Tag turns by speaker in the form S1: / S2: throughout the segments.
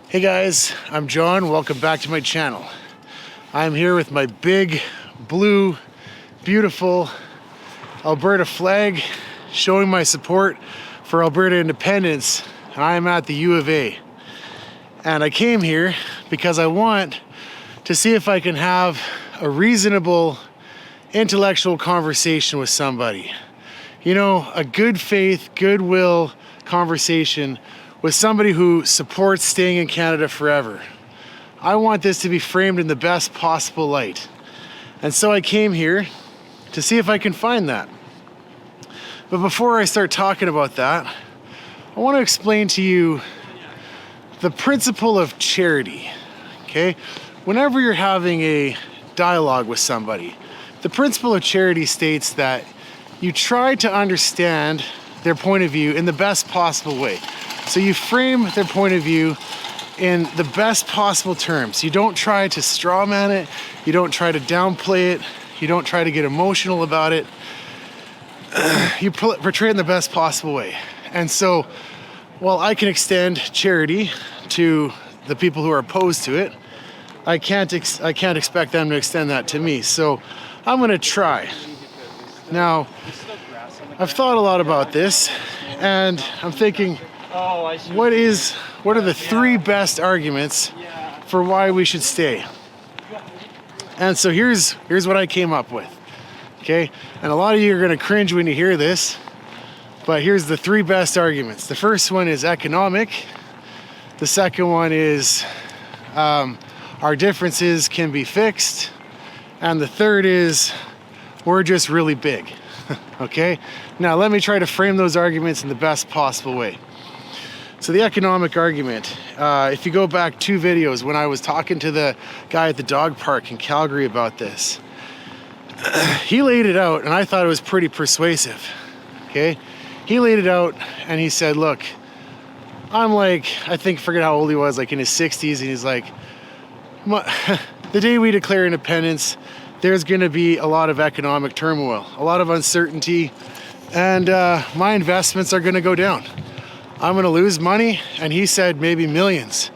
S1: Hey guys, I'm John. Welcome back to my channel. I'm here with my big, blue, beautiful Alberta flag showing my support for Alberta independence. And I am at the U of A. And I came here because I want to see if I can have a reasonable intellectual conversation with somebody. You know, a good faith, goodwill conversation with somebody who supports staying in Canada forever. I want this to be framed in the best possible light. And so I came here to see if I can find that. But before I start talking about that, I want to explain to you the principle of charity, okay? Whenever you're having a dialogue with somebody, the principle of charity states that you try to understand their point of view in the best possible way. So you frame their point of view in the best possible terms. You don't try to straw man it. You don't try to downplay it. You don't try to get emotional about it. You portray it in the best possible way. And so while I can extend charity to the people who are opposed to it, I can't expect them to extend that to me. So I'm going to try. Now, I've thought a lot about this, and I'm thinking, what are the three best arguments for why we should stay? And so here's what I came up with, okay? And a lot of you are going to cringe when you hear this, but here's the three best arguments. The first one is economic. The second one is our differences can be fixed. And the third is we're just really big, okay? Now let me try to frame those arguments in the best possible way. So the economic argument, if you go back 2 videos when I was talking to the guy at the dog park in Calgary about this, he laid it out and I thought it was pretty persuasive, okay? He laid it out and he said, look, I'm like, I forget how old he was, like in his 60s, and he's like, the day we declare independence, there's gonna be a lot of economic turmoil, a lot of uncertainty, and my investments are gonna go down. I'm gonna lose money, and he said maybe millions,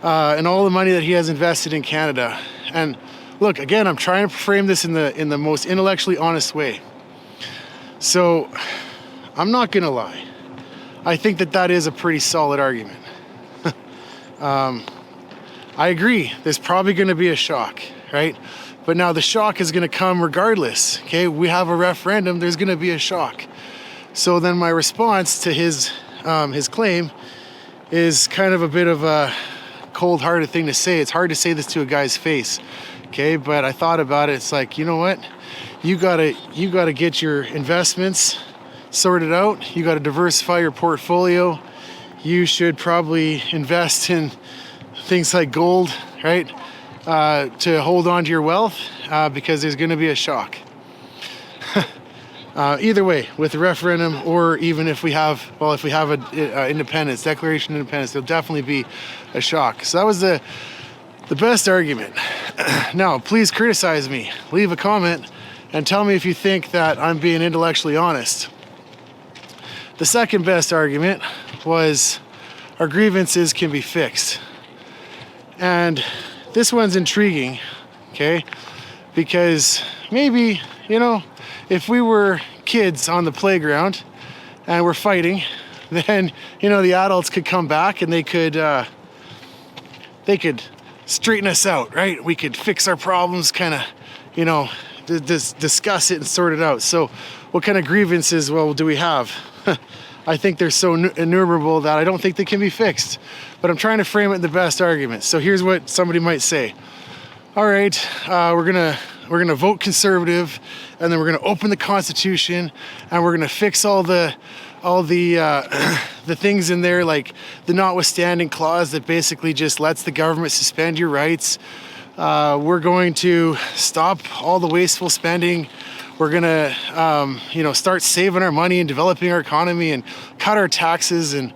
S1: and all the money that he has invested in Canada. And look, again, I'm trying to frame this in the most intellectually honest way. So I'm not gonna lie. I think that is a pretty solid argument. I agree, there's probably gonna be a shock, right? But now the shock is gonna come regardless, okay? We have a referendum, there's gonna be a shock. So then my response to his claim is kind of a bit of a cold-hearted thing to say. It's hard to say this to a guy's face, okay? But I thought about it. It's like, you know what? You gotta get your investments sorted out. You gotta diversify your portfolio. You should probably invest in things like gold, right? To hold on to your wealth, because there's gonna be a shock. Either way, with the referendum, or even if we have a independence, declaration of independence, there'll definitely be a shock. So that was the best argument. Now, please criticize me. Leave a comment and tell me if you think that I'm being intellectually honest. The second best argument was our grievances can be fixed. And this one's intriguing, okay? Because maybe, you know, if we were kids on the playground and we're fighting, then, you know, the adults could come back and they could straighten us out, right? We could fix our problems, kind of, you know, discuss it and sort it out. So what kind of grievances, well, do we have? I think they're so innumerable that I don't think they can be fixed. But I'm trying to frame it in the best argument. So here's what somebody might say. All right, we're gonna vote conservative, and then we're gonna open the Constitution, and we're gonna fix all the things in there, like the notwithstanding clause that basically just lets the government suspend your rights. We're going to stop all the wasteful spending. We're gonna, start saving our money and developing our economy and cut our taxes, and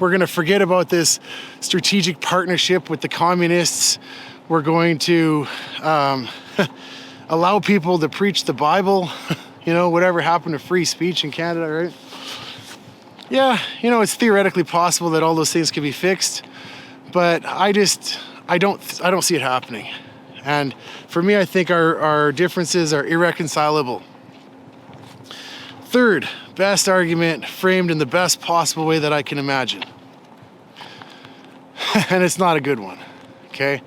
S1: we're gonna forget about this strategic partnership with the communists. We're going to allow people to preach the Bible, you know, whatever happened to free speech in Canada, right? Yeah, you know, it's theoretically possible that all those things can be fixed, but I don't see it happening. And for me, I think our differences are irreconcilable. Third, best argument framed in the best possible way that I can imagine. And it's not a good one, okay?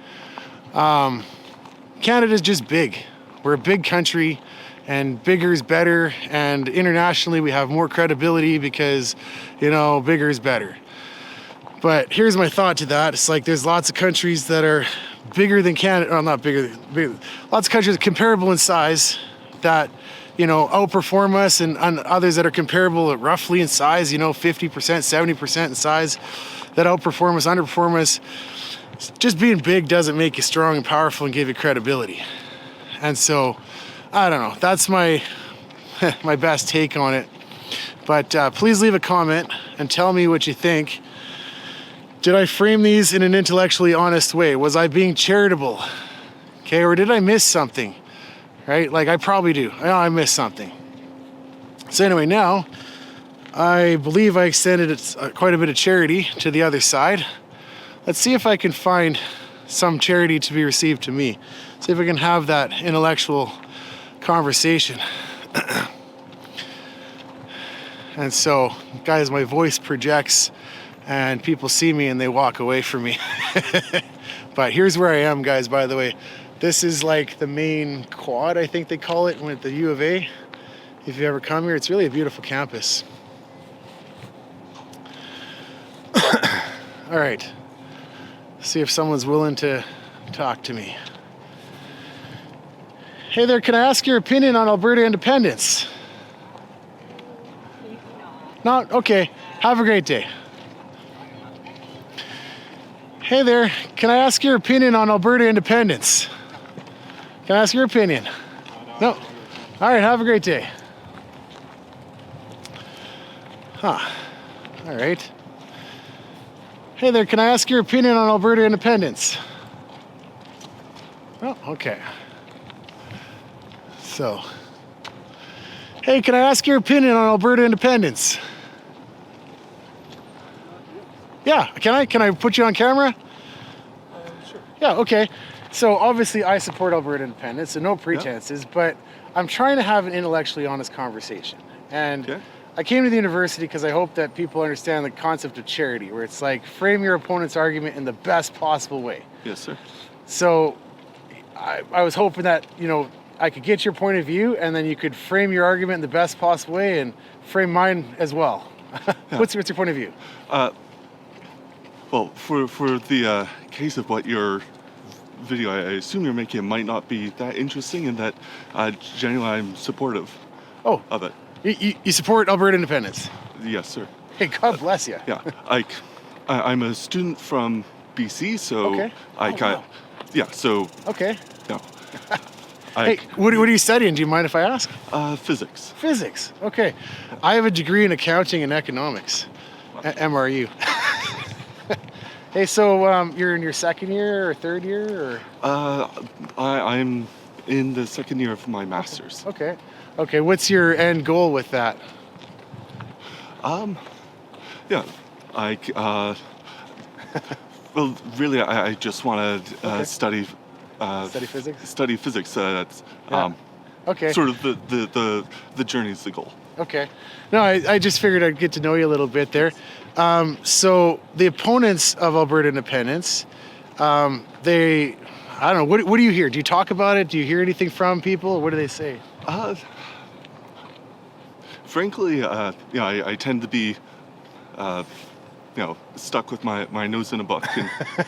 S1: Canada's just big. We're a big country, and bigger is better, and internationally we have more credibility because, you know, bigger is better. But here's my thought to that. It's like there's lots of countries that are bigger than Canada, well, not bigger, lots of countries comparable in size that, you know, outperform us, and others that are comparable roughly in size, you know, 50%, 70% in size, that outperform us, underperform us. Just being big doesn't make you strong and powerful and give you credibility. And so, I don't know, that's my my best take on it. But please leave a comment and tell me what you think. Did I frame these in an intellectually honest way? Was I being charitable? Okay, or did I miss something? Right, like I probably do. I missed something. So anyway, now I believe I extended quite a bit of charity to the other side. Let's see if I can find some charity to be received to me. See if I can have that intellectual conversation. And so, guys, my voice projects and people see me and they walk away from me. But here's where I am, guys, by the way. This is like the main quad, I think they call it, at the U of A. If you ever come here, it's really a beautiful campus. All right. See if someone's willing to talk to me. Hey there, can I ask your opinion on Alberta independence? No? Okay. Have a great day. Hey there, can I ask your opinion on Alberta independence? Can I ask your opinion? No? All right, have a great day. Huh. All right. Hey there, can I ask your opinion on Alberta independence? Oh, okay. So, hey, can I ask your opinion on Alberta independence? Yeah, can I put you on camera?
S2: Sure.
S1: Yeah, okay. So obviously I support Alberta independence, so no pretenses, but I'm trying to have an intellectually honest conversation. And I came to the university because I hope that people understand the concept of charity, where it's like frame your opponent's argument in the best possible way.
S2: Yes, sir.
S1: So I was hoping that, you know, I could get your point of view and then you could frame your argument in the best possible way and frame mine as well.
S2: Yeah.
S1: What's your point of view?
S2: Well, for the case of what your video I assume you're making might not be that interesting, and that genuinely I'm supportive of it.
S1: You support Alberta independence?
S2: Yes, sir.
S1: Hey, God bless you.
S2: Yeah, I'm a student from BC, so
S1: wow.
S2: Yeah, so
S1: okay.
S2: No.
S1: Hey, what are you studying? Do you mind if I ask?
S2: Physics.
S1: Physics. Okay. I have a degree in accounting and economics. MRU. Hey, so you're in your second year or third year, or?
S2: I'm in the second year of my master's.
S1: Okay. Okay. What's your end goal with that?
S2: Yeah, well, really, I just want to study
S1: physics.
S2: Study physics. That's
S1: okay.
S2: Sort of the journey's the goal.
S1: Okay. No, I just figured I'd get to know you a little bit there. So the opponents of Alberta independence, I don't know, what do you hear? Do you talk about it? Do you hear anything from people? What do they say?
S2: Frankly, I tend to be, stuck with my nose in a book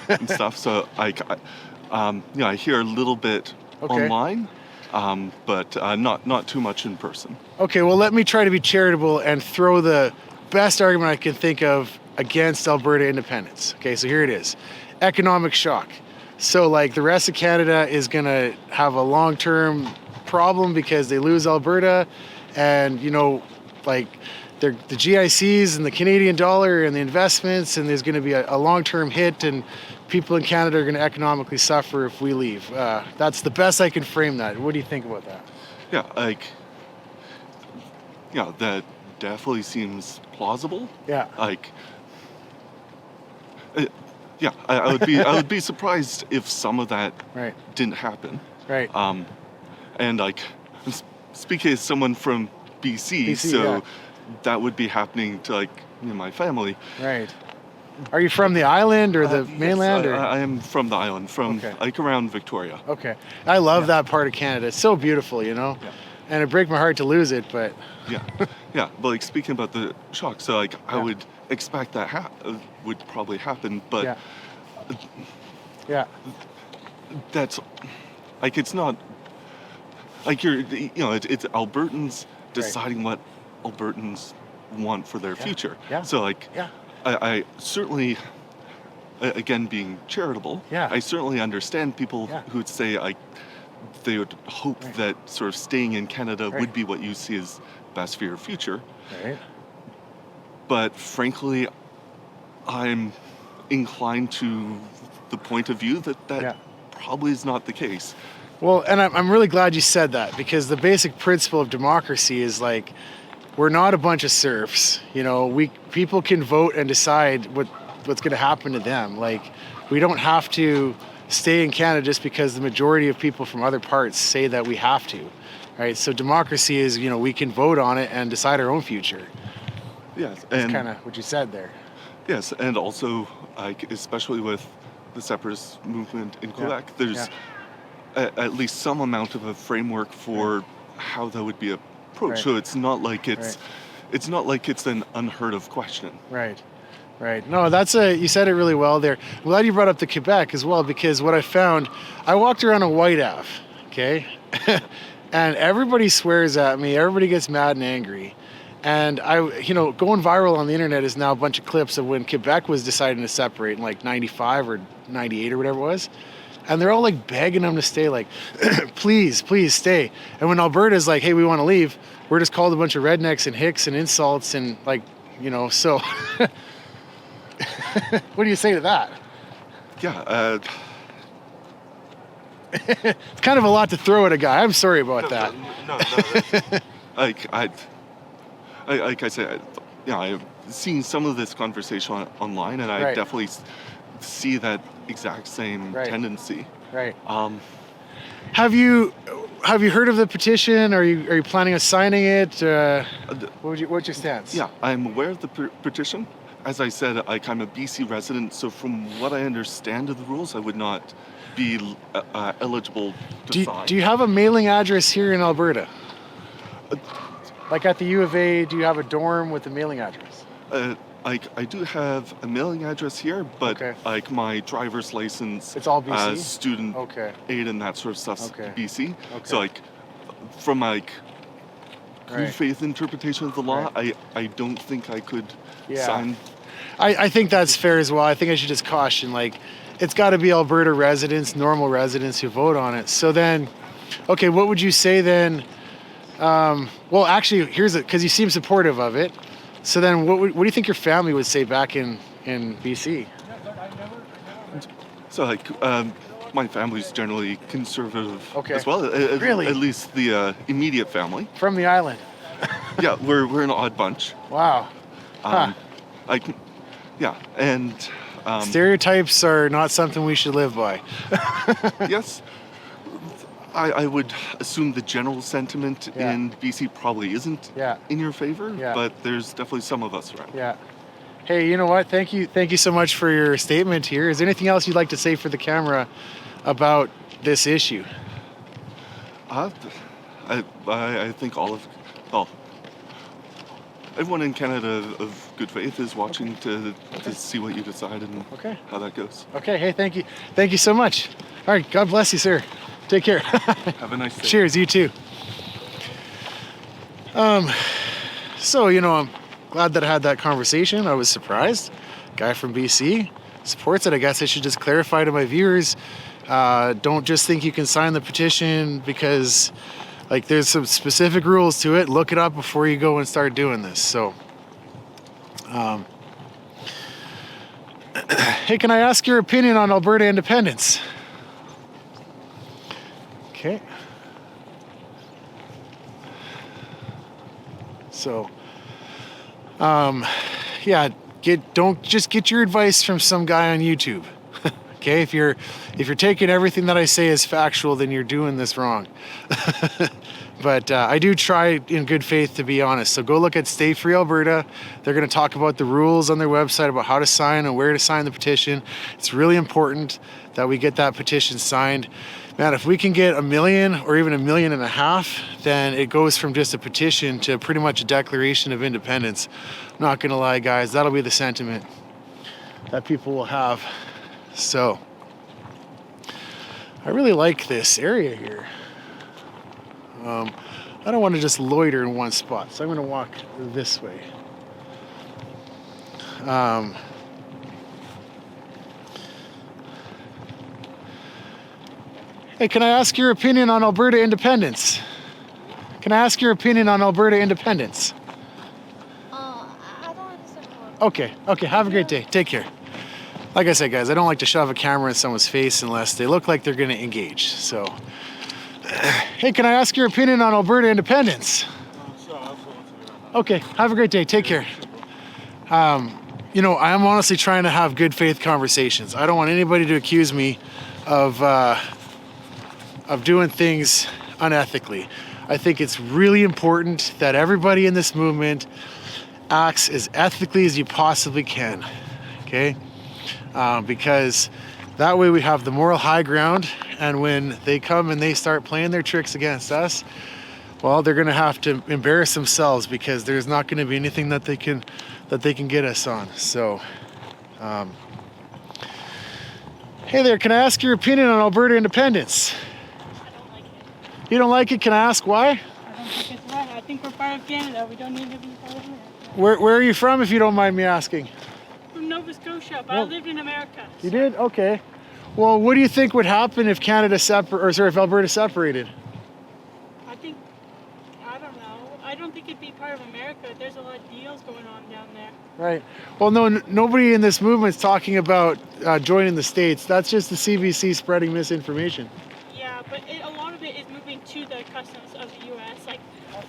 S2: and stuff. So I hear a little bit online, but not too much in person. Okay,
S1: well, let me try to be charitable and throw the best argument I can think of against Alberta independence. Okay, so here it is. Economic shock. So like the rest of Canada is gonna have a long-term problem because they lose Alberta, and like the GICs and the Canadian dollar and the investments, and there's gonna be a long-term hit, and people in Canada are gonna economically suffer if we leave. That's the best I can frame that. What do you think about that?
S2: Yeah, definitely seems plausible.
S1: Yeah.
S2: Like, yeah, I would be surprised if some of that
S1: Right.
S2: didn't happen.
S1: Right.
S2: And like, I'm speaking as someone from BC,
S1: BC,
S2: so
S1: yeah.
S2: that would be happening to like my family.
S1: Right. Are you from the island or the mainland?
S2: Yes,
S1: Or?
S2: I am from the island, from
S1: Okay.
S2: like around Victoria.
S1: Okay. I love that part of Canada. It's so beautiful, you know?
S2: Yeah.
S1: And it'd break my heart to lose it, but
S2: Yeah, yeah. But like speaking about the shock, so like I
S1: Yeah.
S2: would expect that would probably happen, but
S1: yeah. Yeah.
S2: that's like it's not like it's Albertans deciding what Albertans want for their future.
S1: Yeah.
S2: So like
S1: Yeah.
S2: I certainly, again being charitable,
S1: Yeah.
S2: I certainly understand people
S1: Yeah.
S2: who would say they would hope
S1: Right.
S2: that sort of staying in Canada
S1: Right.
S2: would be what you see as best for your future.
S1: Right.
S2: But frankly, I'm inclined to the point of view that
S1: Yeah.
S2: probably is not the case.
S1: Well, and I'm really glad you said that, because the basic principle of democracy is like, we're not a bunch of serfs. You know, people can vote and decide what's going to happen to them. Like, we don't have to stay in Canada just because the majority of people from other parts say that we have to, right? So democracy is, you know, we can vote on it and decide our own future.
S2: Yes,
S1: That's
S2: and
S1: kind of what you said there.
S2: yes, and also like especially with the separatist movement in Quebec, there's at least some amount of a framework for how that would be approached.
S1: Right.
S2: So it's not like it's an unheard of question.
S1: Right. Right. No, you said it really well there. I'm glad you brought up the Quebec as well, because what I found, I walked around a White Ave, okay? And everybody swears at me, everybody gets mad and angry. And going viral on the internet is now a bunch of clips of when Quebec was deciding to separate in like 95 or 98 or whatever it was. And they're all like begging them to stay, like, please, please stay. And when Alberta's like, hey, we want to leave, we're just called a bunch of rednecks and hicks and insults and like, so what do you say to that?
S2: Yeah,
S1: It's kind of a lot to throw at a guy. I'm sorry about that.
S2: No, like I said, I've seen some of this conversation online, and I
S1: Right.
S2: definitely see that exact same
S1: Right.
S2: tendency.
S1: Right. Have you heard of the petition? Are you planning on signing it? What's your stance?
S2: Yeah, I'm aware of the petition. As I said, I'm a BC resident, so from what I understand of the rules, I would not be eligible to sign.
S1: Do you have a mailing address here in Alberta? Like at the U of A, do you have a dorm with a mailing address?
S2: I do have a mailing address here, but
S1: Okay.
S2: like my driver's license,
S1: It's all BC?
S2: student
S1: Okay.
S2: aid and that sort of stuff's
S1: Okay.
S2: BC.
S1: Okay.
S2: So like from like good
S1: Right.
S2: faith interpretation of the law,
S1: Right.
S2: I don't think I could
S1: Yeah.
S2: sign.
S1: I think that's fair as well. I think I should just caution, like, it's got to be Alberta residents, normal residents who vote on it. So then, okay, what would you say then? Well, actually, here's it, because you seem supportive of it. So then what do you think your family would say back in BC?
S2: So like my family's generally conservative
S1: Okay.
S2: as well.
S1: Really?
S2: At least the immediate family.
S1: From the island?
S2: Yeah, we're an odd bunch.
S1: Wow. Huh.
S2: Yeah, and
S1: Stereotypes are not something we should live by.
S2: yes, I would assume the general sentiment
S1: Yeah.
S2: in BC probably isn't
S1: Yeah.
S2: in your favor,
S1: Yeah.
S2: but there's definitely some of us around.
S1: Yeah. Hey, you know what? Thank you so much for your statement here. Is there anything else you'd like to say for the camera about this issue?
S2: I think everyone in Canada of good faith is watching to see what you decide and
S1: Okay.
S2: how that goes.
S1: Okay. Hey, thank you so much. All right. God bless you, sir. Take care.
S2: Have a nice day.
S1: Cheers. You too. So, I'm glad that I had that conversation. I was surprised. Guy from BC supports it. I guess I should just clarify to my viewers, don't just think you can sign the petition because there's some specific rules to it. Look it up before you go and start doing this. So, hey, can I ask your opinion on Alberta independence? Okay. So, Yeah, don't just get your advice from some guy on YouTube. Okay, if you're taking everything that I say as factual, then you're doing this wrong. But I do try in good faith to be honest. So go look at Stay Free Alberta. They're going to talk about the rules on their website about how to sign and where to sign the petition. It's really important that we get that petition signed. Man, if we can get 1 million or even 1.5 million, then it goes from just a petition to pretty much a declaration of independence. I'm not going to lie, guys, that'll be the sentiment that people will have. So I really like this area here. I don't want to just loiter in one spot, so I'm going to walk this way. Hey, can I ask your opinion on Alberta independence? Can I ask your opinion on Alberta independence?
S3: I don't understand.
S1: Okay, have a great day. Take care. Like I said, guys, I don't like to shove a camera in someone's face unless they look like they're going to engage. So, hey, can I ask your opinion on Alberta independence? Okay, have a great day. Take care. You know, I am honestly trying to have good faith conversations. I don't want anybody to accuse me of doing things unethically. I think it's really important that everybody in this movement acts as ethically as you possibly can, okay? Because that way we have the moral high ground, and when they come and they start playing their tricks against us, well, they're gonna have to embarrass themselves because there's not gonna be anything that they can get us on. So, hey there, can I ask your opinion on Alberta independence? You don't like it? Can I ask why?
S4: I don't think it's right. I think we're part of Canada. We don't need to be part of America.
S1: Where are you from, if you don't mind me asking?
S4: From Nova Scotia, but I lived in America.
S1: You did? Okay. Well, what do you think would happen if if Alberta separated?
S4: I don't know. I don't think it'd be part of America. There's a lot of deals going on down there.
S1: Right. Well, no, nobody in this movement's talking about joining the States. That's just the CBC spreading misinformation.
S4: Yeah, but a lot of it is moving to the customs of the U.S., like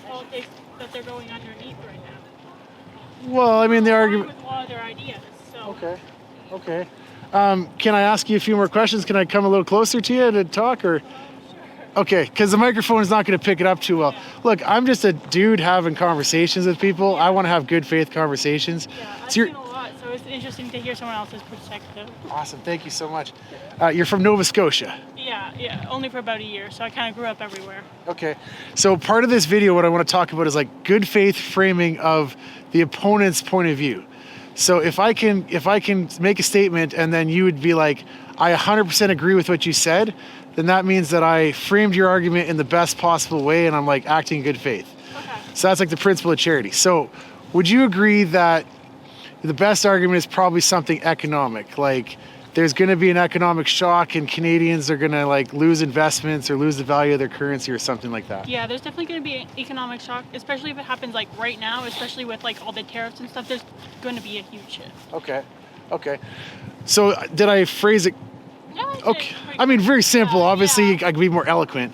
S4: politics that they're going underneath right now.
S1: Well, I mean, the argument...
S4: With a lot of their ideas, so...
S1: Okay. Can I ask you a few more questions? Can I come a little closer to you to talk, or...
S4: Sure.
S1: Okay, because the microphone is not going to pick it up too well.
S4: Yeah.
S1: Look, I'm just a dude having conversations with people. I want to have good faith conversations.
S4: Yeah, I've
S1: So
S4: seen a lot, so it's interesting to hear someone else's perspective.
S1: Awesome, thank you so much. You're from Nova Scotia.
S4: Yeah, only for about a year, so I kind of grew up everywhere.
S1: Okay, so part of this video, what I want to talk about is like good faith framing of the opponent's point of view. So if I can make a statement and then you would be like, I 100% agree with what you said, then that means that I framed your argument in the best possible way and I'm like acting in good faith.
S4: Okay.
S1: So that's like the principle of charity. So would you agree that the best argument is probably something economic? Like there's going to be an economic shock and Canadians are going to like lose investments or lose the value of their currency or something like that?
S4: Yeah, there's definitely going to be an economic shock, especially if it happens like right now, especially with like all the tariffs and stuff. There's going to be a huge shift.
S1: Okay. So did I phrase it?
S4: No,
S1: Okay. I mean, very simple. Obviously, I could be more eloquent.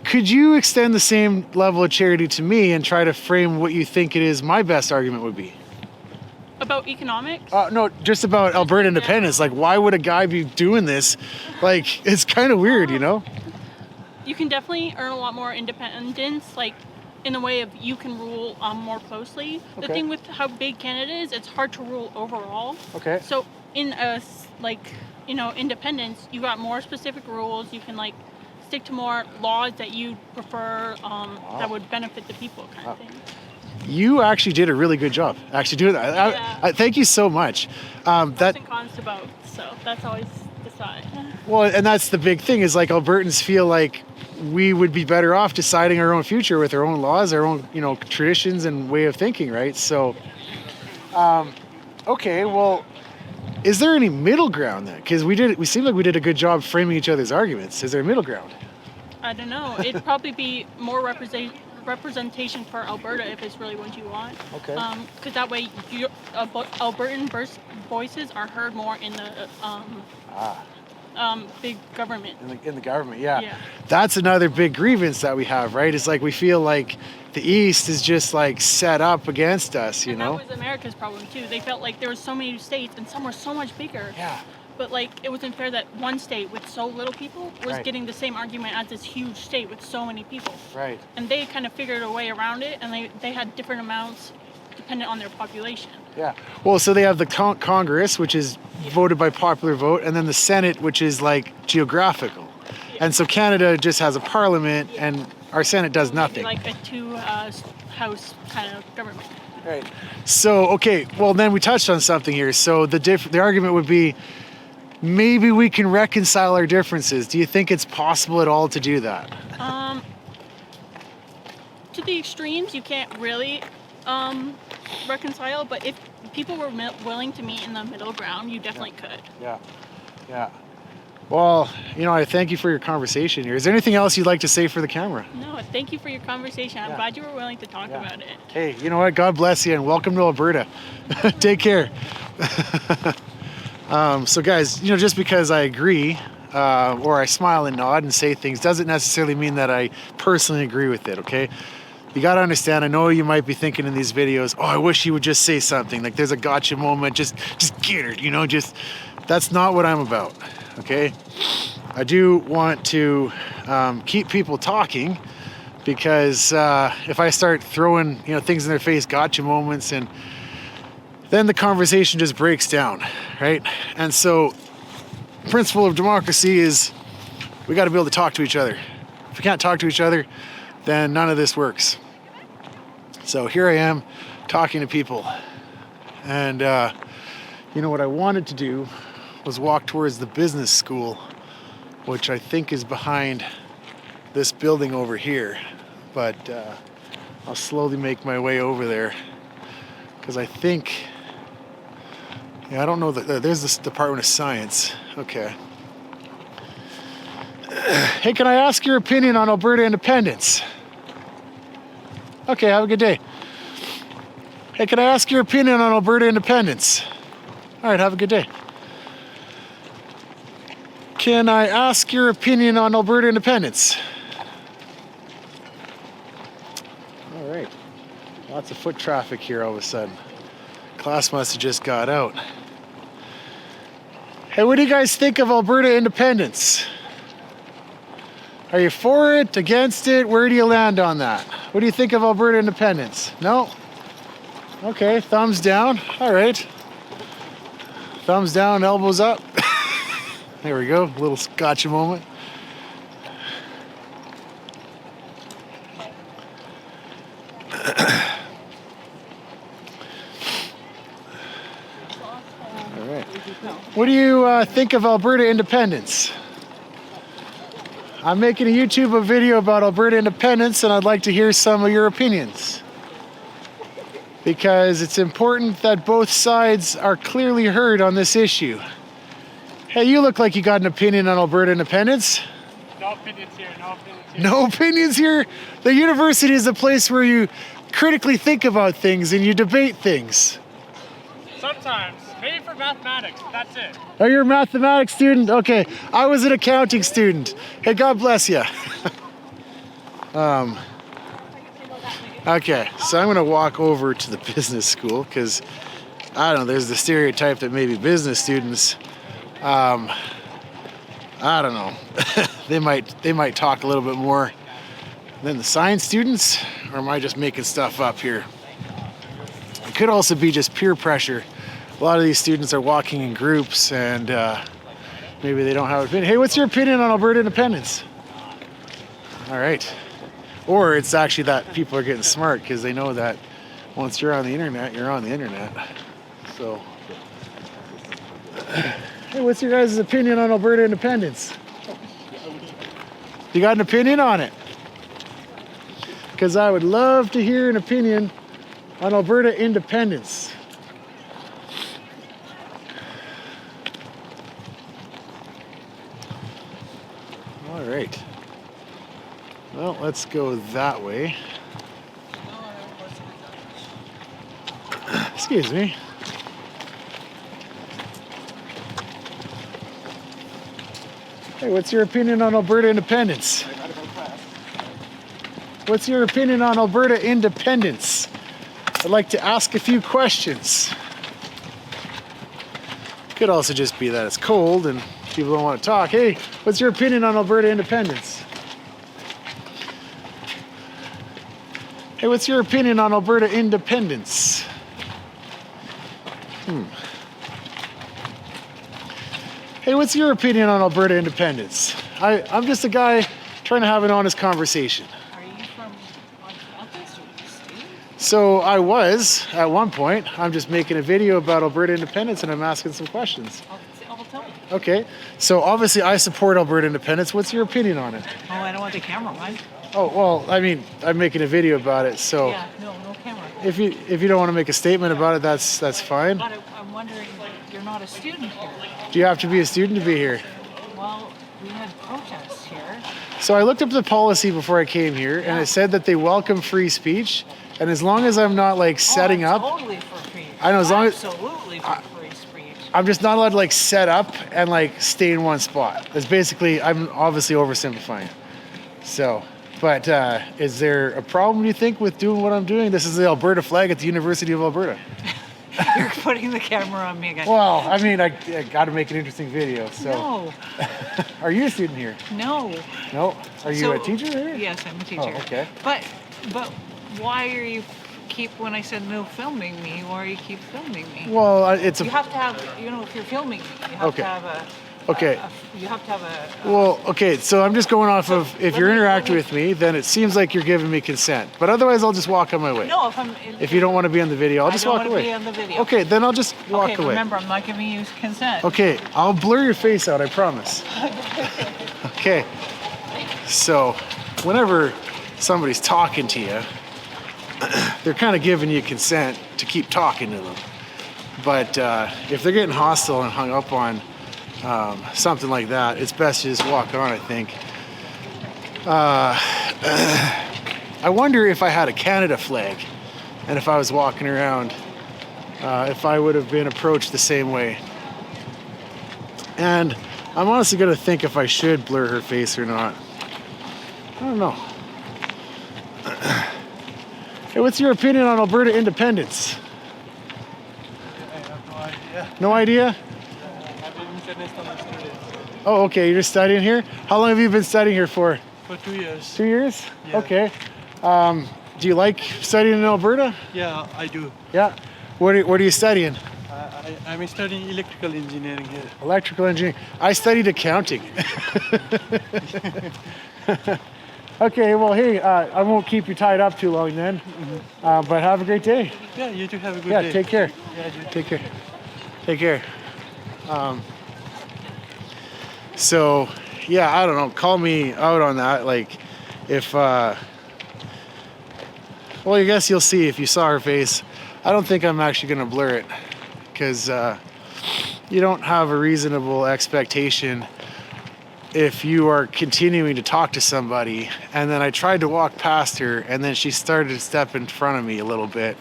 S1: Could you extend the same level of charity to me and try to frame what you think it is my best argument would be?
S4: About economics?
S1: No, just about Alberta independence. Like, why would a guy be doing this? Like, it's kind of weird, you know?
S4: You can definitely earn a lot more independence, like in the way of you can rule more closely. The thing with how big Canada is, it's hard to rule overall.
S1: Okay.
S4: So in a independence, you got more specific rules. You can like stick to more laws that you prefer that would benefit the people, kind of thing.
S1: You actually did a really good job actually doing that.
S4: Yeah.
S1: I thank you so much.
S4: Pros and cons to both, so that's always the side.
S1: Well, and that's the big thing is like Albertans feel like we would be better off deciding our own future with our own laws, our own, traditions and way of thinking, right? So, okay, well, is there any middle ground then? Because we seem like we did a good job framing each other's arguments. Is there a middle ground?
S4: I don't know. It'd probably be more representation for Alberta if it's really what you want.
S1: Okay.
S4: Because that way, Albertan voices are heard more in the big government.
S1: In the government, yeah.
S4: Yeah.
S1: That's another big grievance that we have, right? It's like we feel like the East is just like set up against us, you
S4: And
S1: know?
S4: that was America's problem too. They felt like there were so many states and some were so much bigger.
S1: Yeah.
S4: But like it wasn't fair that one state with so little people was
S1: Right.
S4: getting the same argument as this huge state with so many people.
S1: Right.
S4: And they kind of figured a way around it, and they had different amounts dependent on their population.
S1: Yeah. Well, so they have the Congress, which is voted by popular vote, and then the Senate, which is like geographical. And so Canada just has a parliament, and our Senate does nothing.
S4: Like a two-house kind of government.
S1: Right. So, okay, well, then we touched on something here. So the argument would be, maybe we can reconcile our differences. Do you think it's possible at all to do that?
S4: To the extremes, you can't really reconcile, but if people were willing to meet in the middle ground, you definitely could.
S1: Yeah. Yeah. Well, you know, I thank you for your conversation here. Is there anything else you'd like to say for the camera?
S4: No, thank you for your conversation. I'm
S1: Yeah.
S4: glad you were willing to talk about it.
S1: Hey, you know what? God bless you and welcome to Alberta. Take care. So guys, you know, just because I agree or I smile and nod and say things doesn't necessarily mean that I personally agree with it, okay? You got to understand, I know you might be thinking in these videos, oh, I wish he would just say something. Like there's a gotcha moment, just get her, you know, that's not what I'm about, okay? I do want to keep people talking because if I start throwing, you know, things in their face, gotcha moments, and then the conversation just breaks down, right? And so principle of democracy is we got to be able to talk to each other. If we can't talk to each other, then none of this works. So here I am talking to people. And you know what I wanted to do was walk towards the business school, which I think is behind this building over here. But I'll slowly make my way over there because I think, yeah, I don't know that there's this Department of Science. Okay. Hey, can I ask your opinion on Alberta independence? Okay, have a good day. Hey, can I ask your opinion on Alberta independence? All right, have a good day. Can I ask your opinion on Alberta independence? All right. Lots of foot traffic here all of a sudden. Class must have just got out. Hey, what do you guys think of Alberta independence? Are you for it, against it? Where do you land on that? What do you think of Alberta independence? No? Okay, thumbs down. All right. Thumbs down, elbows up. There we go, a little gotcha moment. All right. What do you think of Alberta independence? I'm making a YouTube video about Alberta independence and I'd like to hear some of your opinions. Because it's important that both sides are clearly heard on this issue. Hey, you look like you got an opinion on Alberta independence.
S5: No opinions here, no opinions here.
S1: No opinions here? The university is a place where you critically think about things and you debate things.
S5: Sometimes, maybe for mathematics, that's it.
S1: Oh, you're a mathematics student? Okay, I was an accounting student. Hey, God bless you. Okay, so I'm gonna walk over to the business school because, I don't know, there's the stereotype that maybe business students, I don't know, they might talk a little bit more than the science students, or am I just making stuff up here? It could also be just peer pressure. A lot of these students are walking in groups and maybe they don't have an opinion. Hey, what's your opinion on Alberta independence? All right. Or it's actually that people are getting smart because they know that once you're on the internet, you're on the internet. So, hey, what's your guys' opinion on Alberta independence? You got an opinion on it? Because I would love to hear an opinion on Alberta independence. All right. Well, let's go that way. Excuse me. Hey, what's your opinion on Alberta independence? What's your opinion on Alberta independence? I'd like to ask a few questions. Could also just be that it's cold and people don't want to talk. Hey, what's your opinion on Alberta independence? Hey, what's your opinion on Alberta independence? Hey, what's your opinion on Alberta independence? I'm just a guy trying to have an honest conversation.
S6: Are you from on campus or the state?
S1: So I was at one point. I'm just making a video about Alberta independence and I'm asking some questions.
S6: I'll tell you.
S1: Okay, so obviously I support Alberta independence. What's your opinion on it?
S6: Oh, I don't want the camera on.
S1: Oh, well, I mean, I'm making a video about it, so
S6: Yeah, no camera.
S1: if you don't want to make a statement about it, that's fine.
S6: But I'm wondering, you're not a student here.
S1: Do you have to be a student to be here?
S6: Well, we had protests here.
S1: So I looked up the policy before I came here, and
S6: Yeah.
S1: it said that they welcome free speech, and as long as I'm not like setting
S6: I'm
S1: up,
S6: totally for free.
S1: I know, as long as-
S6: Absolutely for free speech.
S1: I'm just not allowed to like set up and like stay in one spot. That's basically, I'm obviously oversimplifying. So, but is there a problem, do you think, with doing what I'm doing? This is the Alberta flag at the University of Alberta.
S6: You're putting the camera on me again.
S1: Well, I mean, I got to make an interesting video. So,
S6: No,
S1: are you a student here?
S6: no.
S1: No. Are you
S6: So-
S1: a teacher here?
S6: Yes, I'm a teacher.
S1: Oh, okay.
S6: But why are you when I said no filming me, why are you keep filming me?
S1: Well, it's
S6: You
S1: a.
S6: have to have, if you're filming me, you have
S1: Okay.
S6: to have
S1: Okay.
S6: you have to have a.
S1: Well, okay. So I'm just going off of if
S6: let
S1: you're
S6: me-
S1: interacting with me, then it seems like you're giving me consent. But otherwise, I'll just walk on my way.
S6: No,
S1: If you don't want to be on the video, I'll
S6: I
S1: just
S6: don't
S1: walk
S6: want to
S1: away.
S6: be on the video.
S1: Okay, then I'll just walk
S6: Okay,
S1: away.
S6: remember, I'm not giving you consent.
S1: Okay, I'll blur your face out, I promise. Okay. So, whenever somebody's talking to you, they're kind of giving you consent to keep talking to them. But if they're getting hostile and hung up on something like that, it's best to just walk on, I think. I wonder if I had a Canada flag and if I was walking around, if I would have been approached the same way. And I'm honestly gonna think if I should blur her face or not. I don't know. Hey, what's your opinion on Alberta independence?
S5: I have no idea.
S1: No idea?
S5: I'm an international student
S1: Oh, okay, you're just studying here? How long have you been studying here for?
S5: for 2 years.
S1: 2 years?
S5: Yeah.
S1: Okay. Do you like studying in Alberta?
S5: Yeah, I do.
S1: Yeah. What are you studying?
S5: I'm studying electrical engineering here.
S1: Electrical engineering. I studied accounting. Okay, well, hey, I won't keep you tied up too long then. But have a great day.
S5: Yeah, you too have a good
S1: Yeah,
S5: day.
S1: take care.
S5: Yeah, you
S1: Take care. Take care. So, yeah, I don't know. Call me out on that. Like, if, well, I guess you'll see if you saw her face. I don't think I'm actually going to blur it because you don't have a reasonable expectation if you are continuing to talk to somebody. And then I tried to walk past her and then she started to step in front of me a little bit.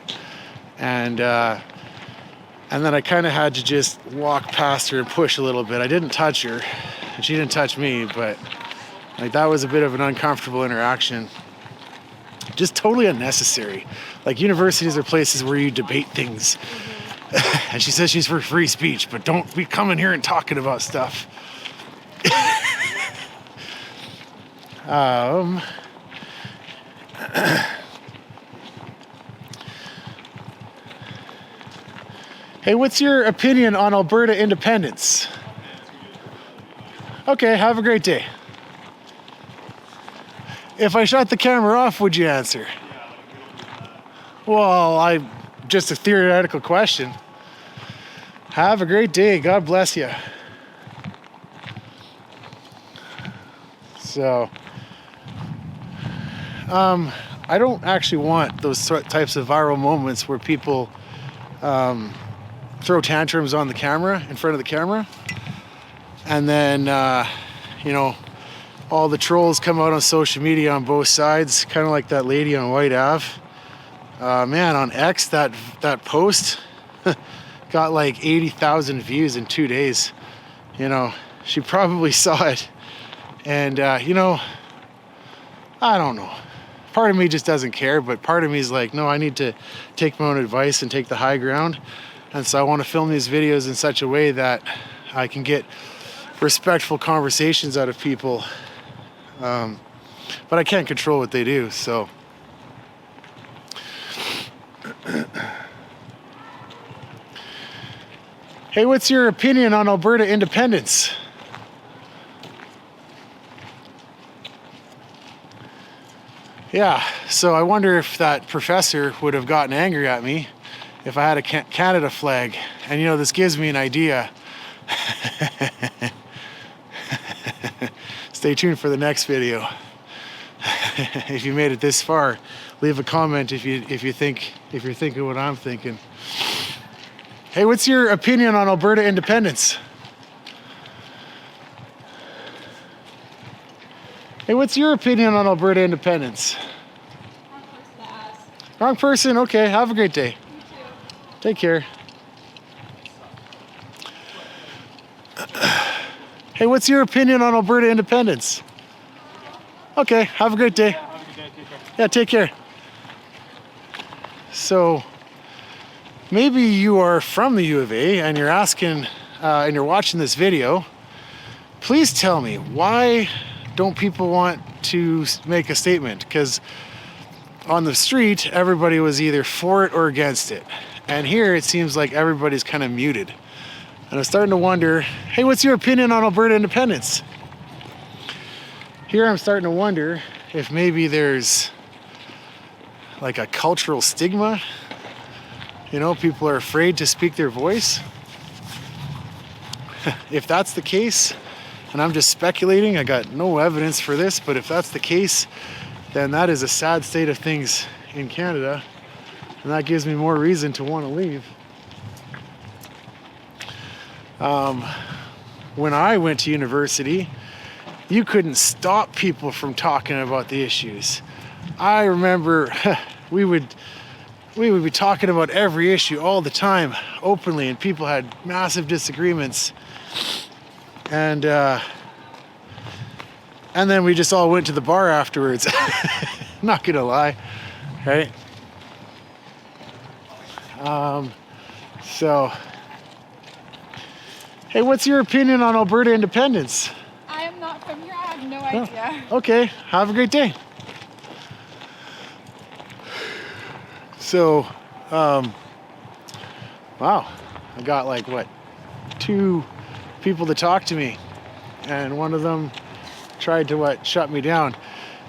S1: And then I kind of had to just walk past her and push a little bit. I didn't touch her, and she didn't touch me, but like that was a bit of an uncomfortable interaction. Just totally unnecessary. Like universities are places where you debate things. And she says she's for free speech, but don't be coming here and talking about stuff. Hey, what's your opinion on Alberta independence? Okay, have a great day. If I shut the camera off, would you answer? Well, just a theoretical question. Have a great day. God bless you. So, I don't actually want those types of viral moments where people throw tantrums on the camera, in front of the camera. And then, all the trolls come out on social media on both sides, kind of like that lady on White Ave. Man, on X, that post got like 80,000 views in 2 days. she probably saw it. And, you know, I don't know. Part of me just doesn't care, but part of me is like, no, I need to take my own advice and take the high ground. And so I want to film these videos in such a way that I can get respectful conversations out of people. But I can't control what they do, so. Hey, what's your opinion on Alberta independence? Yeah, so I wonder if that professor would have gotten angry at me if I had a Canada flag. And you know, this gives me an idea. Stay tuned for the next video. If you made it this far, leave a comment if you're thinking what I'm thinking. Hey, what's your opinion on Alberta independence? Hey, what's your opinion on Alberta independence? Wrong person? Okay, have a great day. You too. Take care. Hey, what's your opinion on Alberta independence? Okay, have a great day.
S5: Yeah, have a good day. Take care.
S1: Yeah, take care. So, maybe you are from the U of A and you're asking, and you're watching this video. Please tell me, why don't people want to make a statement? Because on the street, everybody was either for it or against it. And here it seems like everybody's kind of muted. And I'm starting to wonder, hey, what's your opinion on Alberta independence? Here I'm starting to wonder if maybe there's like a cultural stigma. You know, people are afraid to speak their voice. If that's the case, and I'm just speculating, I got no evidence for this, but if that's the case, then that is a sad state of things in Canada, and that gives me more reason to want to leave. When I went to university, you couldn't stop people from talking about the issues. I remember we would be talking about every issue all the time, openly, and people had massive disagreements. And then we just all went to the bar afterwards. Not gonna lie, right? So, hey, what's your opinion on Alberta independence?
S3: I am not from here. I have no idea.
S1: Okay, have a great day. So, wow, I got like, what, 2 people to talk to me, and one of them tried to, shut me down.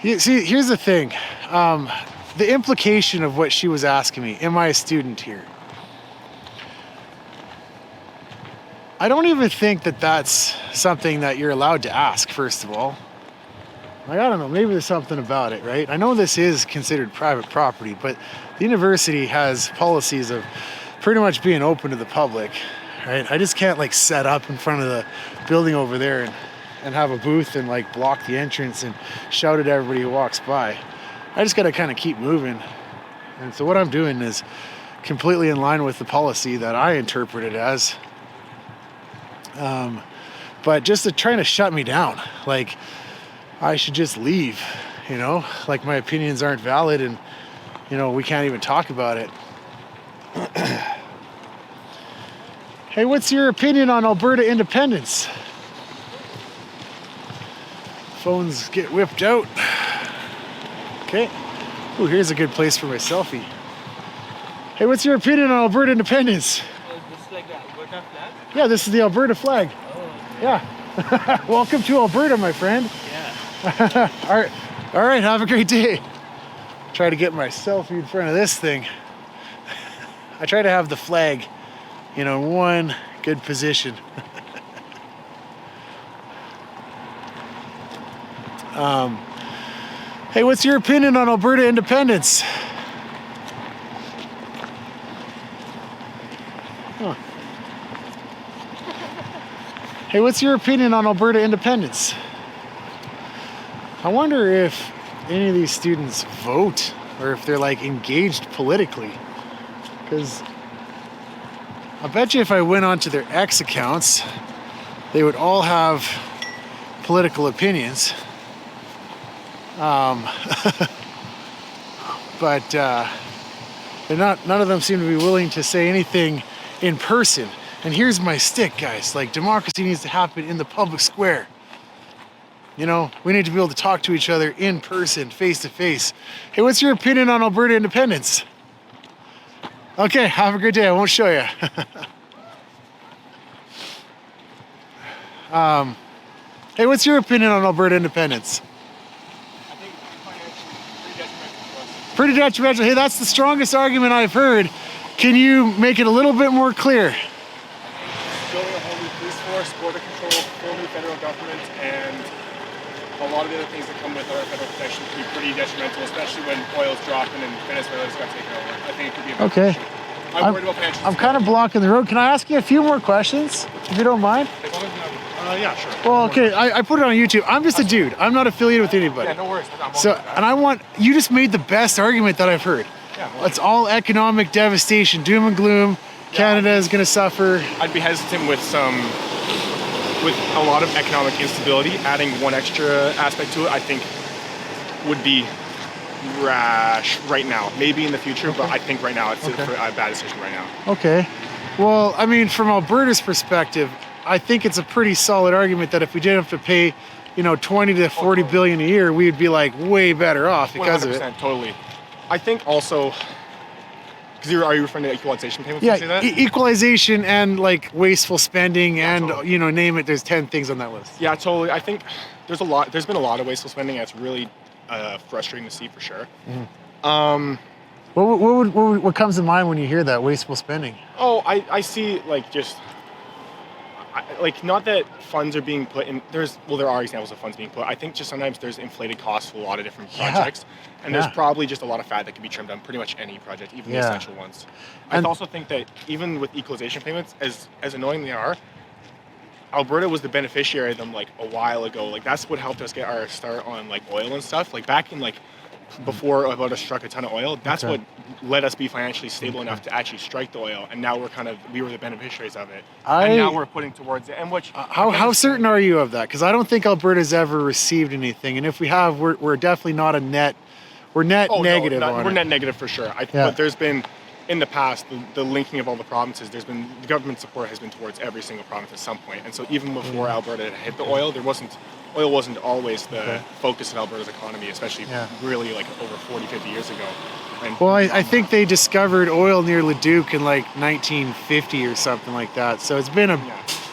S1: See, here's the thing. The implication of what she was asking me, am I a student here? I don't even think that that's something that you're allowed to ask, first of all. Like, I don't know, maybe there's something about it, right? I know this is considered private property, but the university has policies of pretty much being open to the public, right? I just can't set up in front of the building over there and have a booth and block the entrance and shout at everybody who walks by. I just gotta kind of keep moving. And so what I'm doing is completely in line with the policy that I interpret it as. But just trying to shut me down, I should just leave, my opinions aren't valid and, we can't even talk about it. Hey, what's your opinion on Alberta independence? Phones get whipped out. Okay. Ooh, here's a good place for my selfie. Hey, what's your opinion on Alberta independence?
S5: This is like the Alberta flag?
S1: Yeah, this is the Alberta flag.
S5: Oh.
S1: Yeah. Welcome to Alberta, my friend.
S5: Yeah.
S1: All right, have a great day. Try to get my selfie in front of this thing. I try to have the flag, in one good position. Hey, what's your opinion on Alberta independence? Huh. Hey, what's your opinion on Alberta independence? I wonder if any of these students vote or if they're engaged politically. Because I bet you if I went onto their X accounts, they would all have political opinions. But none of them seem to be willing to say anything in person. And here's my stick, guys. Like, democracy needs to happen in the public square. You know, we need to be able to talk to each other in person, face to face. Hey, what's your opinion on Alberta independence? Okay, have a good day. I won't show you. Hey, what's your opinion on Alberta independence?
S5: I think financially pretty detrimental to us.
S1: Pretty detrimental. Hey, that's the strongest argument I've heard. Can you make it a little bit more clear?
S5: Building a whole new police force, border control, full new federal government, and a lot of the other things that come with our federal protection can be pretty detrimental, especially when oil's dropping and Venezuela's got taken over. I think it could be a big
S1: Okay.
S5: issue. I'm worried about financial
S1: I'm kind of blocking the road. Can I ask you a few more questions, if you don't mind?
S5: Yeah, sure.
S1: Well, okay, I put it on YouTube. I'm just a dude. I'm not affiliated with anybody.
S5: Yeah, no worries.
S1: So, and I want, you just made the best argument that I've heard.
S5: Yeah, well,
S1: It's all economic devastation, doom and gloom. Canada is going to suffer.
S5: I'd be hesitant with a lot of economic instability. Adding one extra aspect to it, I think, would be rash right now. Maybe in the future, but I think right now it's a bad decision right now.
S1: Okay. Well, I mean, from Alberta's perspective, I think it's a pretty solid argument that if we didn't have to pay, 20 to 40 billion a year, we'd be like way better off because of it.
S5: 100%, totally. I think also, because are you referring to equalization payments?
S1: Yeah,
S5: when you say that?
S1: equalization and like wasteful spending and, name it, there's 10 things on that list.
S5: Yeah, totally. I think there's been a lot of wasteful spending, and it's really frustrating to see for sure.
S1: What comes to mind when you hear that, wasteful spending?
S5: Oh, I see not that funds are being put in, there are examples of funds being put. I think just sometimes there's inflated costs for a lot of different projects, and there's probably just a lot of fat that can be trimmed on pretty much any project, even the essential ones. I also think that even with equalization payments, as annoying they are, Alberta was the beneficiary of them like a while ago. Like that's what helped us get our start on like oil and stuff. Like back in before Alberta struck a ton of oil, that's what let us be financially stable enough to actually strike the oil. And now we were the beneficiaries of it. And now we're putting towards it. And
S1: how certain are you of that? Because I don't think Alberta's ever received anything. And if we have, we're definitely not we're net negative on it.
S5: We're net negative for sure. But there's been, in the past, the linking of all the provinces, the government support has been towards every single province at some point. And so even before Alberta had hit the oil, oil wasn't always the focus of Alberta's economy, especially really like over 40, 50 years ago. And
S1: I think they discovered oil near Leduc in like 1950 or something like that. So it's been a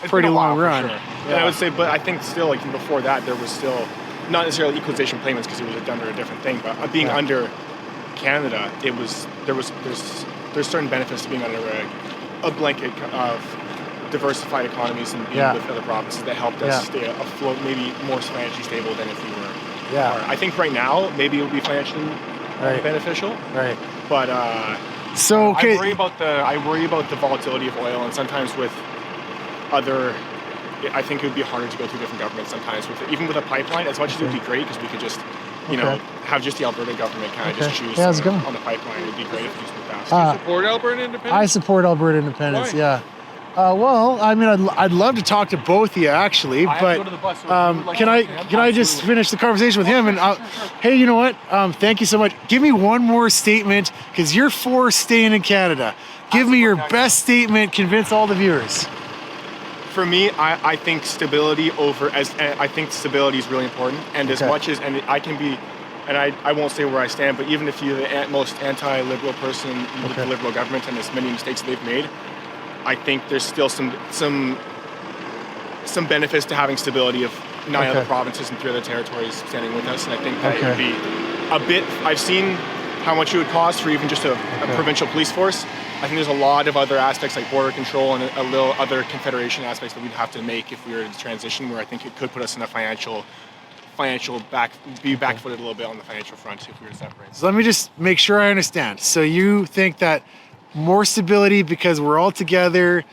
S1: pretty long run.
S5: Sure. And I would say, but I think still, like before that, there was still not necessarily equalization payments because it was under a different thing, but being under Canada, there's certain benefits to being under a blanket of diversified economies and being with other provinces that helped us stay afloat, maybe more financially stable than if we were. I think right now maybe it would be financially beneficial. Right. But I worry about the volatility of oil, and sometimes with other. I think it would be harder to go through different governments sometimes. Even with a pipeline, as much as it would be great because we could just, have just the Alberta government kind of just choose on the pipeline. It would be great if it just moved fast.
S7: Do you support Alberta independence?
S1: I support Alberta independence.
S7: Why?
S1: Yeah. Well, I mean, I'd love to talk to both of you actually, but can I just finish the conversation with him? And hey, you know what? Thank you so much. Give me one more statement because you're for staying in Canada. Give me your best statement. Convince all the viewers.
S5: For me, I think stability I think stability is really important. And as much as, and I can be, and I won't say where I stand, but even if you're the most anti-liberal person with the Liberal government and as many mistakes they've made, I think there's still some benefits to having stability of 9 other provinces and 3 other territories standing with us. And I think that it would be a bit, I've seen how much it would cost for even just a provincial police force. I think there's a lot of other aspects like border control and a little other confederation aspects that we'd have to make if we were to transition, where I think it could put us in a be back-footed a little bit on the financial front if we were to separate.
S1: So let me just make sure I understand. So you think that more stability because we're all together,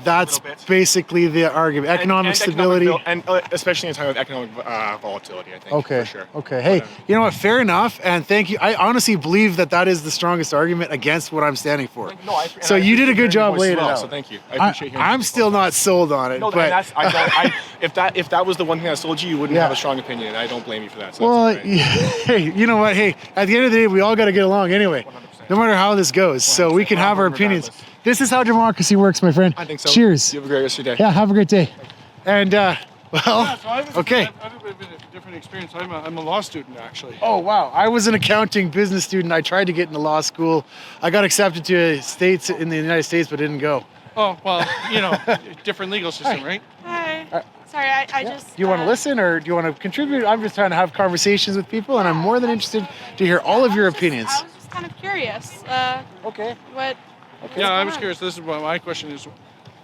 S1: That's
S5: little bit.
S1: basically the argument. Economic stability.
S5: Especially in a time of economic volatility, I think.
S1: Okay.
S5: For sure.
S1: Okay. Hey, you know what? Fair enough. And thank you. I honestly believe that is the strongest argument against what I'm standing for.
S5: No,
S1: so you did a good job laying it out.
S5: So thank you. I appreciate hearing.
S1: I'm still not sold on it.
S5: No,
S1: but
S5: that's, if that was the one thing that sold you wouldn't have a strong opinion, and I don't blame you for that. So
S1: well,
S5: that's all right.
S1: hey, you know what? Hey, at the end of the day, we all got to get along anyway.
S5: 100%.
S1: No matter how this goes. So we can have our opinions.
S5: Regardless.
S1: This is how democracy works, my friend.
S5: I think so.
S1: Cheers.
S5: You have a great rest of your day.
S1: Yeah, have a great day. And,
S7: Yeah, so I was
S1: okay.
S7: I've had a bit of a different experience. I'm a law student, actually.
S1: Oh, wow. I was an accounting business student. I tried to get into law school. I got accepted to states in the United States, but didn't go.
S7: Oh, well, you know, different legal system, right?
S3: Hi. Sorry, I just.
S1: Do you want to listen or do you want to contribute? I'm just trying to have conversations with people, and I'm more than interested to hear all of your opinions.
S3: I was just kind of curious.
S1: Okay.
S3: What?
S7: Yeah, I was curious. This is what my question is.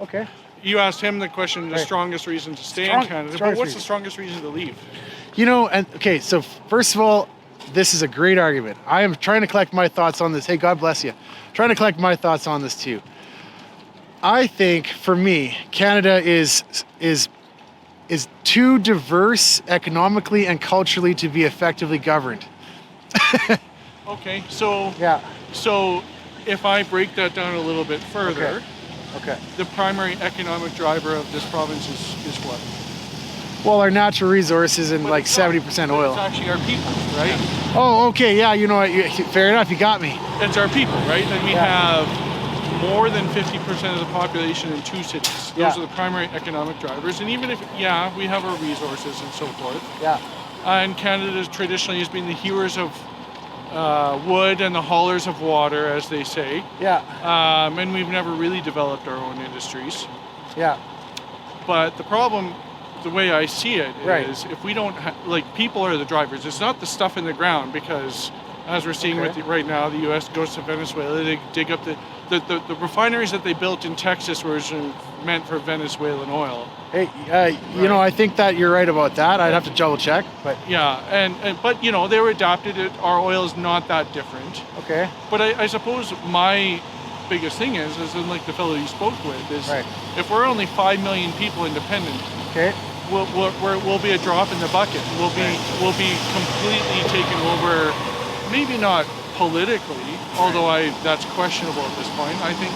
S1: Okay.
S7: You asked him the question, the
S1: Right.
S7: strongest reason to stay in Canada, but
S1: strongest
S7: what's
S1: reason.
S7: the strongest reason to leave?
S1: You know, and okay, so first of all, this is a great argument. I am trying to collect my thoughts on this. Hey, God bless you. Trying to collect my thoughts on this too. I think for me, Canada is too diverse economically and culturally to be effectively governed.
S7: Okay, so
S1: Yeah.
S7: so if I break that down a little bit further,
S1: Okay.
S7: the primary economic driver of this province is what?
S1: Well, our natural resources and
S7: But
S1: like
S7: it's not-
S1: 70%
S7: It's
S1: oil.
S7: actually our people, right?
S1: Oh, okay. Yeah. You know what? Fair enough. You got me.
S7: It's our people, right? And we
S1: Yeah.
S7: have more than 50% of the population in 2 cities. Those
S1: Yeah.
S7: are the primary economic drivers. And even if, we have our resources and so forth.
S1: Yeah.
S7: And Canada traditionally has been the hewers of wood and the haulers of water, as they say.
S1: Yeah.
S7: And we've never really developed our own industries.
S1: Yeah.
S7: But the problem, the way I see it,
S1: Right.
S7: is if we don't people are the drivers. It's not the stuff in the ground, because as we're seeing
S1: Okay.
S7: right now, the U.S. goes to Venezuela. They dig up the refineries that they built in Texas were meant for Venezuelan oil.
S1: Hey, you know, I think that you're right about that. I'd have to double check, but
S7: Yeah, but you know, they were adapted. Our oil is not that different.
S1: okay.
S7: But I suppose my biggest thing is in like the fellow you spoke with, is
S1: Right.
S7: if we're only 5 million people independent,
S1: Okay.
S7: we'll be a drop in the bucket. We'll be completely taken over. Maybe not politically, although that's questionable at this point. I think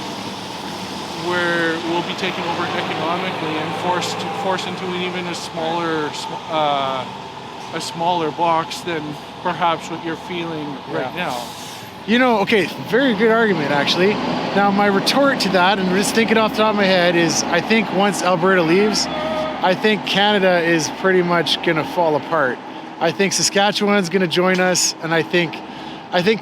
S7: we'll be taken over economically and forced into even a smaller box than perhaps what you're feeling right now.
S1: You know, okay, very good argument actually. Now my retort to that, and just thinking off the top of my head, is I think once Alberta leaves, I think Canada is pretty much gonna fall apart. I think Saskatchewan's gonna join us, and I think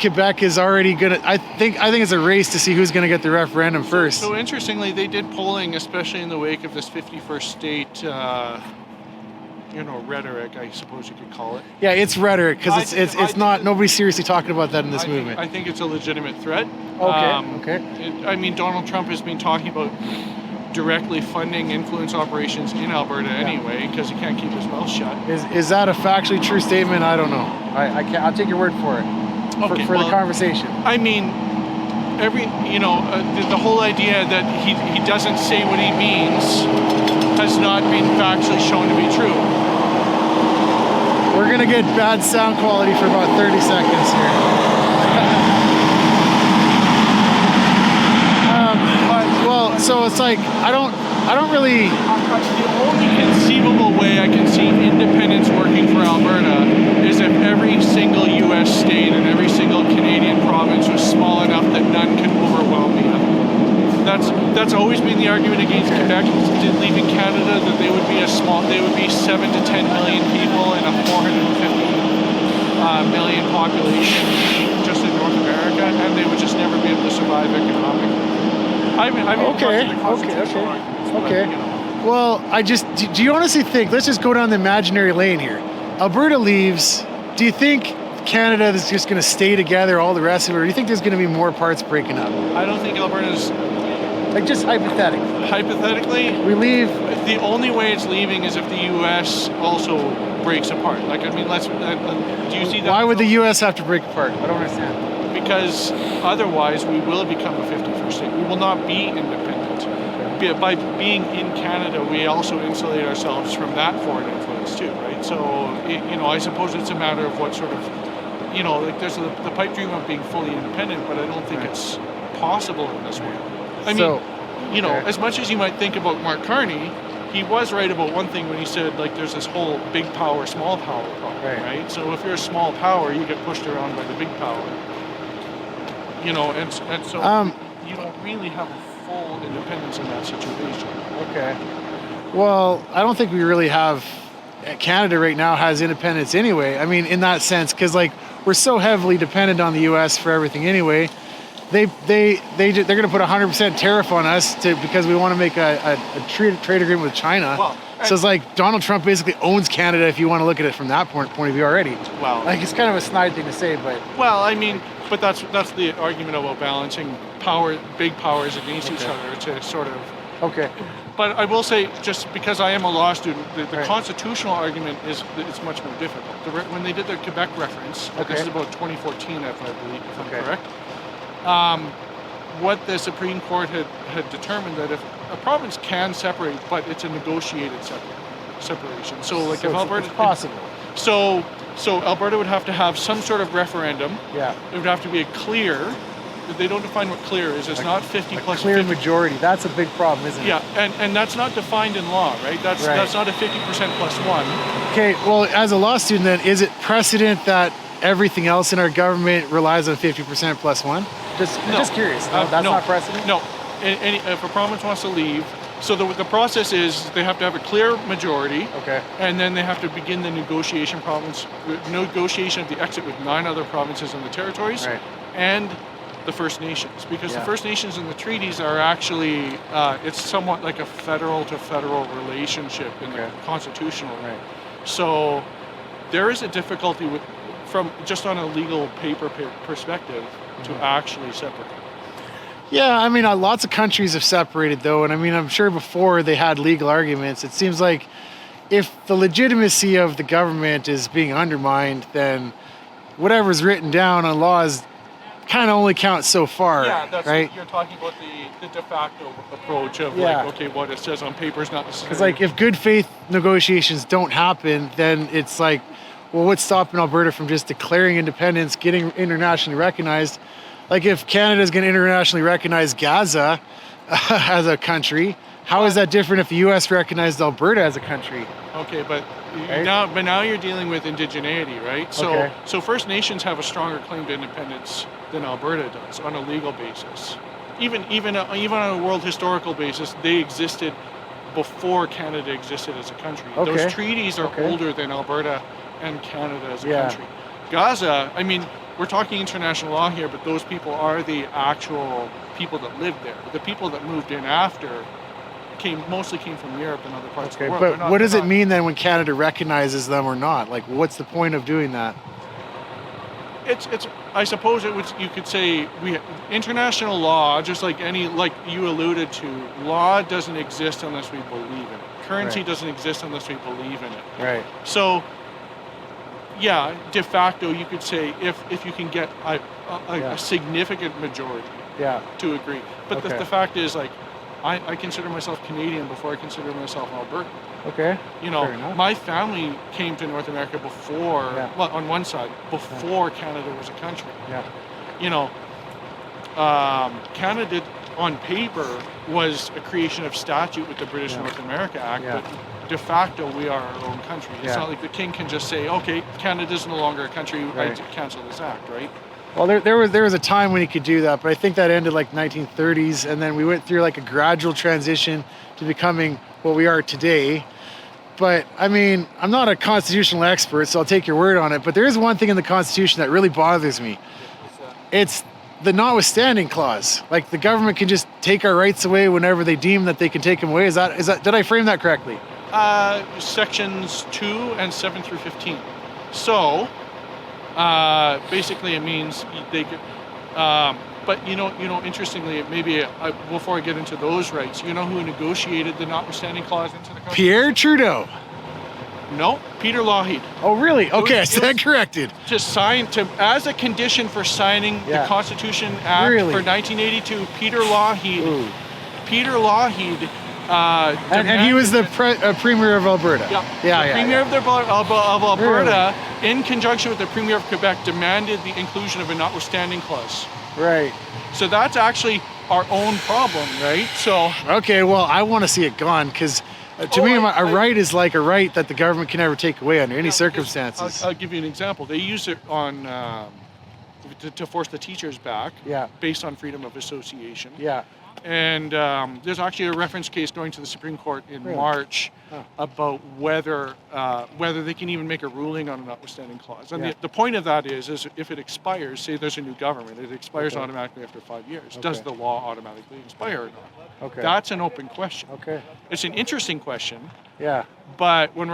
S1: Quebec is already gonna. I think it's a race to see who's gonna get the referendum first.
S7: So interestingly, they did polling, especially in the wake of this 51st state, rhetoric, I suppose you could call it.
S1: Yeah, it's rhetoric because it's not. Nobody's seriously talking about that in this movement.
S7: I think it's a legitimate threat.
S1: Okay.
S7: Donald Trump has been talking about directly funding influence operations in Alberta anyway, because he can't keep his mouth shut.
S1: Is that a factually true statement? I don't know. I can't. I'll take your word for it.
S7: Okay,
S1: for the conversation.
S7: I mean, the whole idea that he doesn't say what he means has not been factually shown to be true.
S1: We're gonna get bad sound quality for about 30 seconds here. So it's like I don't really.
S7: The only conceivable way I can see independence working for Alberta is if every single U.S. state and every single Canadian province was small enough that none could overwhelm the other. That's always been the argument against Quebec leaving Canada, that they would be 7 to 10 million people in a 450 million population just in North America, and they would just never be able to survive economically.
S1: Okay. Well, do you honestly think, let's just go down the imaginary lane here. Alberta leaves, do you think Canada is just going to stay together, all the rest of it, or do you think there's going to be more parts breaking up?
S7: I don't think Alberta's...
S1: Like just hypothetically.
S7: Hypothetically?
S1: We leave...
S7: The only way it's leaving is if the U.S. also breaks apart. Like, I mean, do you see that?
S1: Why would the U.S. have to break apart? I don't understand.
S7: Because otherwise we will become a 51st state. We will not be independent. by being in Canada, we also insulate ourselves from that foreign influence too, right? So, I suppose it's a matter of what sort of, like there's the pipe dream of being fully independent, but I don't think it's possible in this world. I mean, as much as you might think about Mark Carney, he was right about one thing when he said, like, there's this whole big power, small power problem, right? So if you're a small power, you get pushed around by the big power. And so you don't really have a full independence in that situation.
S1: Okay. Well, I don't think we really have. Canada right now has independence anyway. I mean, in that sense, because like we're so heavily dependent on the U.S. for everything anyway. They're going to put 100% tariff on us because we want to make a trade agreement with China.
S7: Well,
S1: so it's like Donald Trump basically owns Canada if you want to look at it from that point of view already.
S7: Well,
S1: like it's kind of a snide thing to say, but.
S7: Well, I mean, but that's the argument about balancing big powers against each other to sort of.
S1: Okay.
S7: But I will say, just because I am a law student, the constitutional argument is much more difficult. When they did their Quebec reference, this is about 2014, I believe, if I'm correct. What the Supreme Court had determined that if a province can separate, but it's a negotiated separation. So, like, if Alberta,
S1: it's possible.
S7: So Alberta would have to have some sort of referendum.
S1: Yeah.
S7: It would have to be a clear. They don't define what clear is. It's not 50 plus
S1: clear
S7: 50.
S1: majority. That's a big problem, isn't it?
S7: Yeah, and that's not defined in law, right? That's not a 50% plus one.
S1: Okay. Well, as a law student, then, is it precedent that everything else in our government relies on 50% plus one? Just curious. No, that's not precedent?
S7: No. If a province wants to leave, so the process is they have to have a clear majority.
S1: Okay.
S7: And then they have to begin the negotiation of the exit with 9 other provinces and the territories.
S1: Right.
S7: And the First Nations. Because the First Nations and the treaties are actually, it's somewhat like a federal to federal relationship in the constitutional.
S1: Right.
S7: So there is a difficulty from just on a legal paper perspective to actually separate.
S1: Yeah, I mean, lots of countries have separated, though, and I mean, I'm sure before they had legal arguments. It seems like if the legitimacy of the government is being undermined, then whatever's written down on laws kind of only counts so far, right?
S7: You're talking about the de facto approach of like, okay, what it says on paper is not necessarily...
S1: Because like if good faith negotiations don't happen, then it's like, well, what's stopping Alberta from just declaring independence, getting internationally recognized? Like if Canada's going to internationally recognize Gaza as a country, how is that different if the U.S. recognized Alberta as a country?
S7: Okay, but now you're dealing with indigeneity, right? So First Nations have a stronger claim to independence than Alberta does on a legal basis. Even on a world historical basis, they existed before Canada existed as a country. Those treaties are older than Alberta and Canada as a country. Gaza, I mean, we're talking international law here, but those people are the actual people that lived there. The people that moved in after mostly came from Europe and other parts of the world.
S1: But what does it mean then when Canada recognizes them or not? Like, what's the point of doing that?
S7: I suppose you could say international law, just like like you alluded to, law doesn't exist unless we believe in it. Currency doesn't exist unless we believe in it.
S1: Right.
S7: So, yeah, de facto, you could say if you can get a significant majority to agree. But the fact is, like, I consider myself Canadian before I consider myself Albertan.
S1: Okay.
S7: My family came to North America before, well, on one side, before Canada was a country.
S1: Yeah.
S7: Canada, on paper, was a creation of statute with the British North America Act, but de facto, we are our own country. It's not like the king can just say, okay, Canada's no longer a country, I cancel this act, right?
S1: Well, there was a time when he could do that, but I think that ended like 1930s, and then we went through like a gradual transition to becoming what we are today. But I mean, I'm not a constitutional expert, so I'll take your word on it. But there is one thing in the Constitution that really bothers me. It's the notwithstanding clause. Like the government can just take our rights away whenever they deem that they can take them away. Is that? Did I frame that correctly?
S7: Sections 2 and 7 through 15. So. Basically, it means they could, but interestingly, maybe before I get into those rights, you know who negotiated the notwithstanding clause into the Constitution?
S1: Pierre Trudeau.
S7: No, Peter Lougheed.
S1: Oh, really? Okay, I stand corrected.
S7: As a condition for signing the Constitution Act for 1982, Peter Lougheed Peter Lougheed.
S1: And he was the premier of Alberta.
S7: Yeah, the premier of Alberta, in conjunction with the premier of Quebec, demanded the inclusion of a notwithstanding clause.
S1: Right.
S7: So that's actually our own problem, right? So.
S1: Okay, well, I want to see it gone because to me, a right is like a right that the government can never take away under any circumstances.
S7: I'll give you an example. They use it on to force the teachers back, based on freedom of association.
S1: Yeah.
S7: And there's actually a reference case going to the Supreme Court in March about whether they can even make a ruling on a notwithstanding clause. And the point of that is if it expires, say there's a new government, it expires automatically after 5 years. Does the law automatically expire or not?
S1: Okay.
S7: That's an open question.
S1: Okay.
S7: It's an interesting question.
S1: Yeah.
S7: But when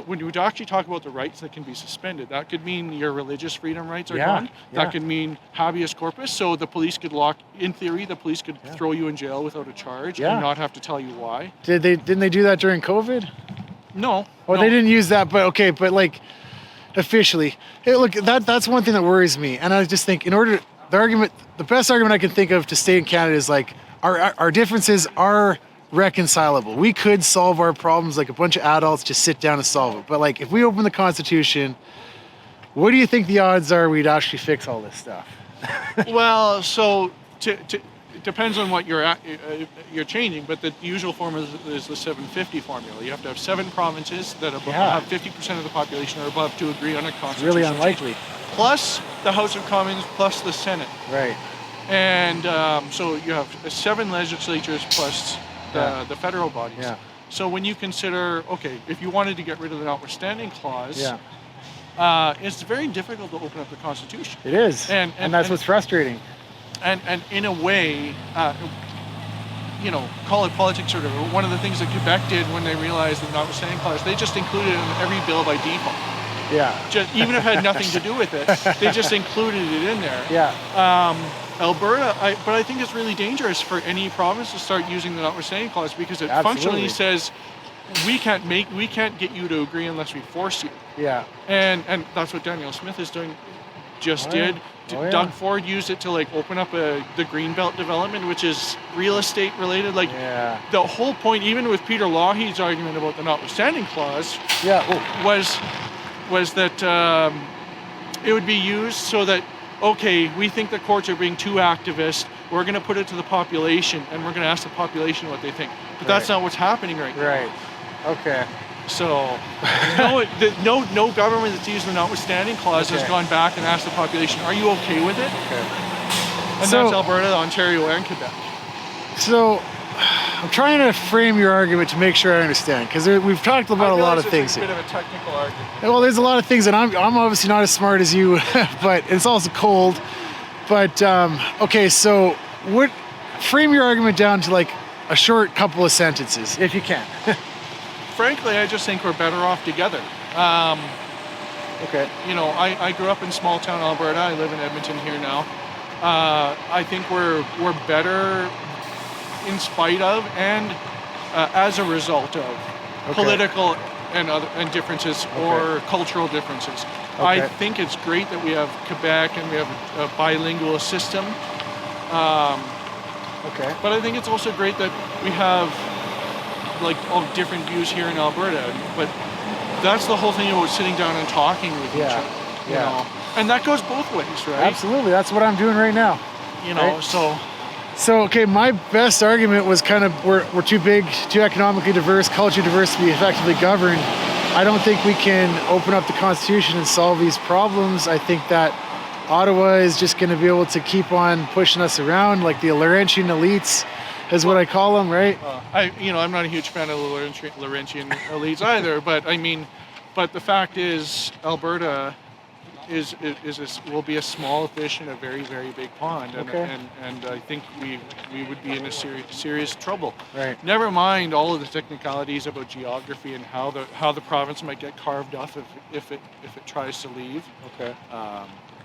S7: when you actually talk about the rights that can be suspended, that could mean your religious freedom rights are gone. That could mean habeas corpus. So the police could in theory, the police could throw you in jail without a charge and not have to tell you why.
S1: Didn't they do that during COVID?
S7: No.
S1: Oh,
S7: no.
S1: They didn't use that, but like officially. Hey, look, that's one thing that worries me. And I just think the best argument I can think of to stay in Canada is like our differences are reconcilable. We could solve our problems like a bunch of adults, just sit down and solve it. But like if we open the Constitution, what do you think the odds are we'd actually fix all this stuff?
S7: Well, so it depends on what you're changing, but the usual formula is the 750 formula. You have to have 7 provinces that have 50% of the population or above to agree on a constitution.
S1: Really unlikely.
S7: Plus the House of Commons, plus the Senate.
S1: Right.
S7: And so you have 7 legislatures plus the federal bodies.
S1: Yeah.
S7: So when you consider, if you wanted to get rid of the notwithstanding clause, it's very difficult to open up the Constitution.
S1: It is, and that's what's frustrating.
S7: And in a way, call it politics or whatever. One of the things that Quebec did when they realized the notwithstanding clause, they just included it in every bill by default.
S1: Yeah.
S7: Even if it had nothing to do with it, they just included it in there.
S1: Yeah.
S7: Alberta, but I think it's really dangerous for any province to start using the notwithstanding clause because it functionally says we can't get you to agree unless we force you.
S1: Yeah.
S7: And that's what Daniel Smith is doing. Did. Doug Ford used it to open up the Greenbelt development, which is real estate related. The whole point, even with Peter Lougheed's argument about the notwithstanding clause, was that it would be used so that we think the courts are being too activist. We're going to put it to the population, and we're going to ask the population what they think. But that's not what's happening right now.
S1: Right. Okay.
S7: So, no government that's used the notwithstanding clause has gone back and asked the population, "Are you okay with it?"
S1: Okay.
S7: And that's Alberta, Ontario, and Quebec.
S1: So, I'm trying to frame your argument to make sure I understand, because we've talked about a lot of things.
S7: It's a bit of a technical argument.
S1: Well, there's a lot of things, and I'm obviously not as smart as you, but it's also cold. But so frame your argument down to a short couple of sentences, if you can.
S7: Frankly, I just think we're better off together.
S1: Okay.
S7: I grew up in small town Alberta. I live in Edmonton here now. I think we're better in spite of and as a result of political and differences or cultural differences. I think it's great that we have Quebec and we have a bilingual system. But I think it's also great that we have all different views here in Alberta. But that's the whole thing about sitting down and talking with each other. You know? And that goes both ways, right?
S1: Absolutely. That's what I'm doing right now. So, my best argument was kind of we're too big, too economically diverse, culture diverse to be effectively governed. I don't think we can open up the Constitution and solve these problems. I think that Ottawa is just going to be able to keep on pushing us around, like the Laurentian elites is what I call them, right?
S7: I'm not a huge fan of the Laurentian elites either, but the fact is Alberta will be a small fish in a very, very big pond, and I think we would be in a serious trouble.
S1: Right.
S7: Never mind all of the technicalities about geography and how the province might get carved off if it tries to leave.
S1: Okay.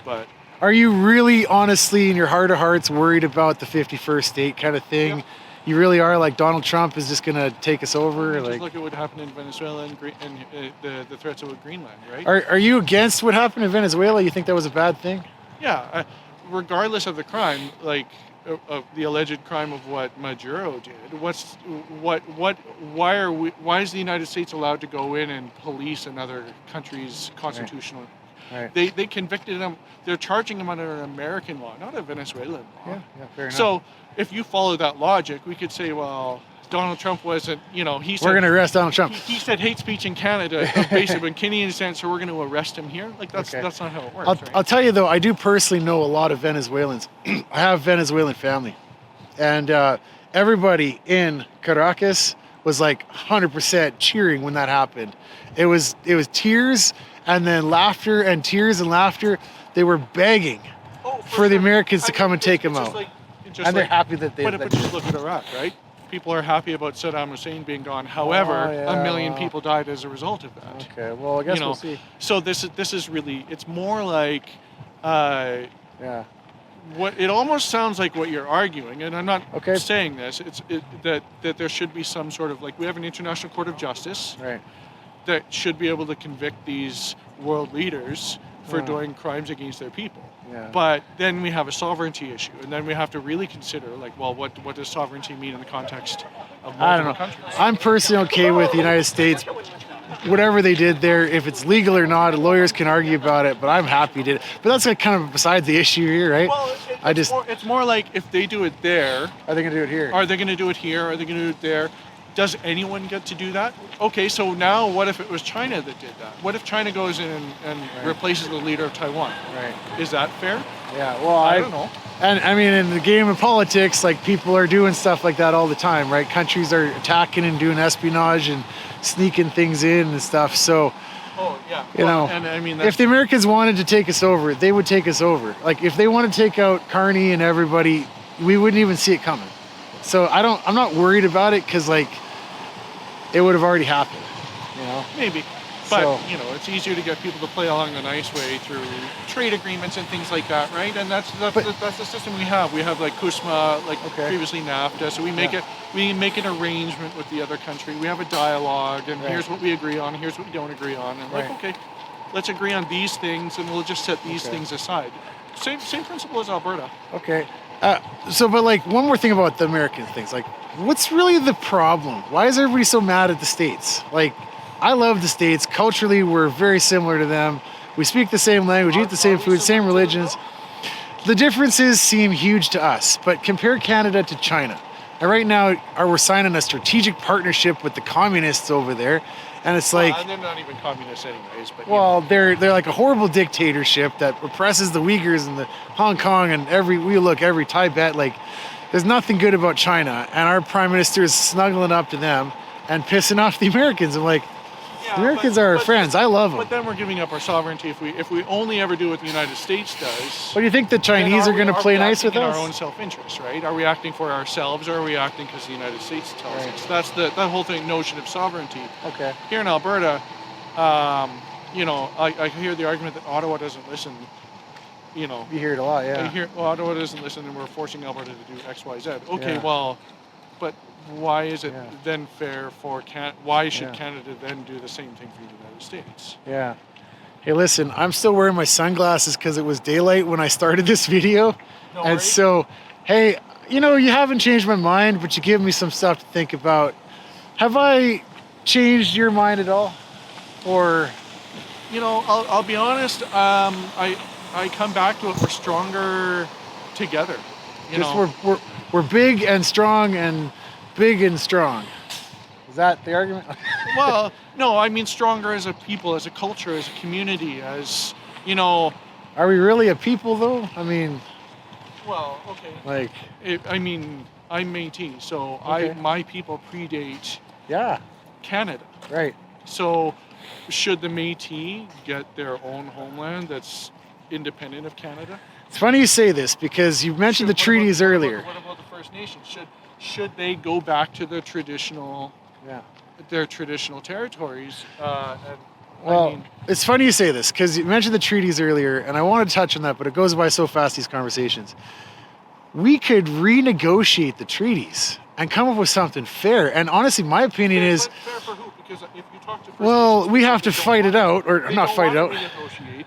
S7: But
S1: are you really, honestly, in your heart of hearts, worried about the 51st state kind of thing? Yeah. You really are, Donald Trump is just going to take us over?
S7: Just look at what happened in Venezuela and the threats of Greenland, right?
S1: Are you against what happened in Venezuela? You think that was a bad thing?
S7: Yeah. Regardless of the crime, the alleged crime of what Maduro did. Why is the United States allowed to go in and police another country's constitutional?
S1: Right.
S7: They convicted him. They're charging him under an American law, not a Venezuelan law.
S1: Yeah, fair enough.
S7: So if you follow that logic, we could say, well, Donald Trump wasn't, he said,
S1: we're going to arrest Donald Trump.
S7: he said hate speech in Canada, basically in Canadian sense, so we're going to arrest him here. Like that's not how it works. Right?
S1: I'll tell you though, I do personally know a lot of Venezuelans. I have Venezuelan family, and everybody in Caracas was like 100% cheering when that happened. It was tears and then laughter and tears and laughter. They were begging for the Americans to come and take him out, and they're happy that they.
S7: But just look at Iraq, right? People are happy about Saddam Hussein being gone. However, a million people died as a result of that.
S1: Okay, well, I guess we'll see.
S7: So this is really, it's more like, what it almost sounds like what you're arguing, and I'm not saying this. That there should be some sort of, like, we have an International Court of Justice,
S1: right,
S7: that should be able to convict these world leaders for doing crimes against their people.
S1: Yeah.
S7: But then we have a sovereignty issue, and then we have to really consider, like, well, what does sovereignty mean in the context of multiple countries?
S1: I'm personally okay with the United States, whatever they did there. If it's legal or not, lawyers can argue about it, but I'm happy to. But that's like kind of besides the issue here, right?
S7: Well, it's more like if they do it there,
S1: are they going to do it here?
S7: Are they going to do it here? Are they going to do it there? Does anyone get to do that? Okay, so now what if it was China that did that? What if China goes in and replaces the leader of Taiwan?
S1: Right.
S7: Is that fair?
S1: Yeah, well,
S7: I don't know.
S1: And I mean, in the game of politics, like, people are doing stuff like that all the time, right? Countries are attacking and doing espionage and sneaking things in and stuff. So,
S7: and I mean,
S1: if the Americans wanted to take us over, they would take us over. Like, if they want to take out Carney and everybody, we wouldn't even see it coming. So I'm not worried about it, because, like, it would have already happened,
S7: Maybe. But, it's easier to get people to play along the nice way through trade agreements and things like that, right? And that's the system we have. We have, like, KUSMA, like previously NAFTA. So we make an arrangement with the other country. We have a dialogue, and here's what we agree on, here's what we don't agree on. And okay, let's agree on these things, and we'll just set these things aside. Same principle as Alberta.
S1: Okay. But, like, one more thing about the American things, like, what's really the problem? Why is everybody so mad at the States? Like, I love the States. Culturally, we're very similar to them. We speak the same language, eat the same food, same religions. The differences seem huge to us, but compare Canada to China. And right now, we're signing a strategic partnership with the communists over there. And it's like...
S7: they're not even communists anyways, but...
S1: Well, they're like a horrible dictatorship that oppresses the Uyghurs and the Hong Kong and every Tibet. Like, there's nothing good about China. And our prime minister is snuggling up to them and pissing off the Americans. I'm like, the Americans are our friends. I love them.
S7: But then we're giving up our sovereignty if we only ever do what the United States does.
S1: What do you think the Chinese are going to play nice with us?
S7: Our own self-interest, right? Are we acting for ourselves, or are we acting because the United States tells us? That's that whole notion of sovereignty.
S1: Okay.
S7: Here in Alberta, I hear the argument that Ottawa doesn't listen. You
S1: hear it a lot, yeah.
S7: I hear Ottawa doesn't listen, and we're forcing Alberta to do X, Y, Z. Okay, well, but why is it then fair for why should Canada then do the same thing for the United States?
S1: Yeah. Hey, listen, I'm still wearing my sunglasses because it was daylight when I started this video. And so, hey, you haven't changed my mind, but you give me some stuff to think about. Have I changed your mind at all? Or...
S7: I'll be honest, I come back to it, we're stronger together.
S1: We're big and strong and big and strong. Is that the argument?
S7: Well, no, I mean stronger as a people, as a culture, as a community, as,
S1: Are we really a people, though? I mean...
S7: Well, okay.
S1: Like...
S7: I'm Métis, so my people predate Canada.
S1: Right.
S7: So should the Métis get their own homeland that's independent of Canada?
S1: It's funny you say this, because you mentioned the treaties earlier.
S7: What about the First Nations? Should they go back to their traditional territories?
S1: It's funny you say this, because you mentioned the treaties earlier, and I wanted to touch on that, but it goes by so fast, these conversations. We could renegotiate the treaties and come up with something fair. And honestly, my opinion is...
S7: Fair for who? Because if you talk to First
S1: Nations, we have to fight it out, or not fight it out.
S7: Negotiate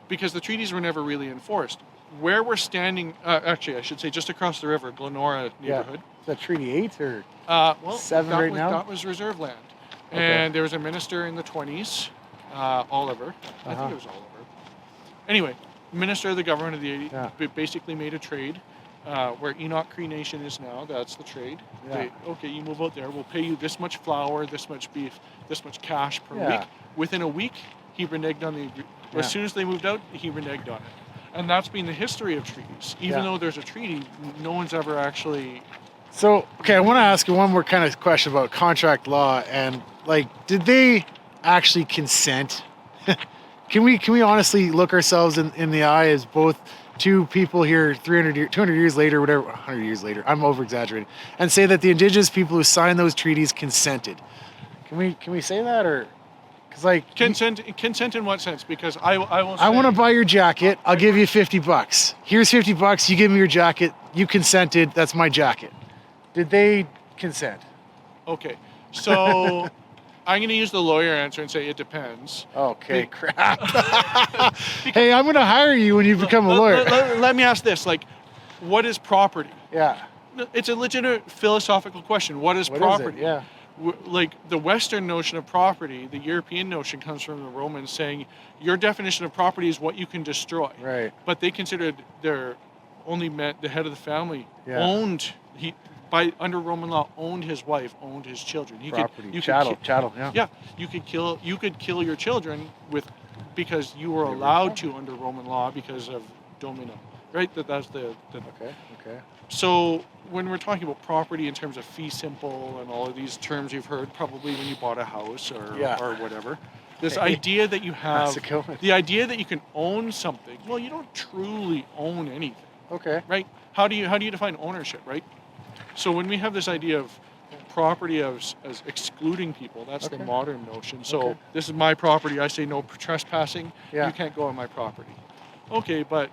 S7: because the treaties were never really enforced. where we're standing, actually, I should say just across the river, Glenora neighborhood.
S1: Is that Treaty 8 or?
S7: Well,
S1: 7
S7: that
S1: right
S7: was,
S1: now?
S7: That was reserve land.
S1: Okay.
S7: And there was a minister in the 20s, Oliver. I think it was Oliver. Anyway, minister of the government of the 80s basically made a trade where Enoch Cree Nation is now. That's the trade.
S1: Yeah.
S7: Okay, you move out there. We'll pay you this much flour, this much beef, this much cash per
S1: Yeah.
S7: week. Within a week, he reneged on the. As soon as they moved out, he reneged on it. And that's been the history of treaties. Even though there's a treaty, no one's ever actually.
S1: So, okay, I want to ask you one more kind of question about contract law and like, did they actually consent? Can we honestly look ourselves in the eye as both two people here 200 years later, whatever, 100 years later, I'm over exaggerating, and say that the indigenous people who signed those treaties consented? Can we say that, or because like
S7: Consent in what sense? Because I will say,
S1: I want to buy your jacket, I'll give you $50. Here's $50, you give me your jacket, you consented, that's my jacket. Did they consent?
S7: Okay, so I'm going to use the lawyer answer and say it depends.
S1: Okay, crap. Hey, I'm going to hire you when you become a lawyer.
S7: Let me ask this, like, what is property?
S1: Yeah.
S7: It's a legitimate philosophical question. What is
S1: What is
S7: property?
S1: it? Yeah.
S7: Like the Western notion of property, the European notion comes from the Romans saying your definition of property is what you can destroy.
S1: Right.
S7: But they considered their only meant the head of the family owned, under Roman law, owned his wife, owned his children.
S1: Property, chattel, yeah.
S7: Yeah, you could kill your children because you were allowed to under Roman law because of domino, right? That's the.
S1: Okay.
S7: So when we're talking about property in terms of fee simple and all of these terms you've heard probably when you bought a house or whatever, this idea that you have, the idea that you can own something, well, you don't truly own anything.
S1: Okay.
S7: Right? How do you define ownership, right? So when we have this idea of property as excluding people, that's the modern notion. So this is my property, I say no trespassing, you can't go on my property. Okay, but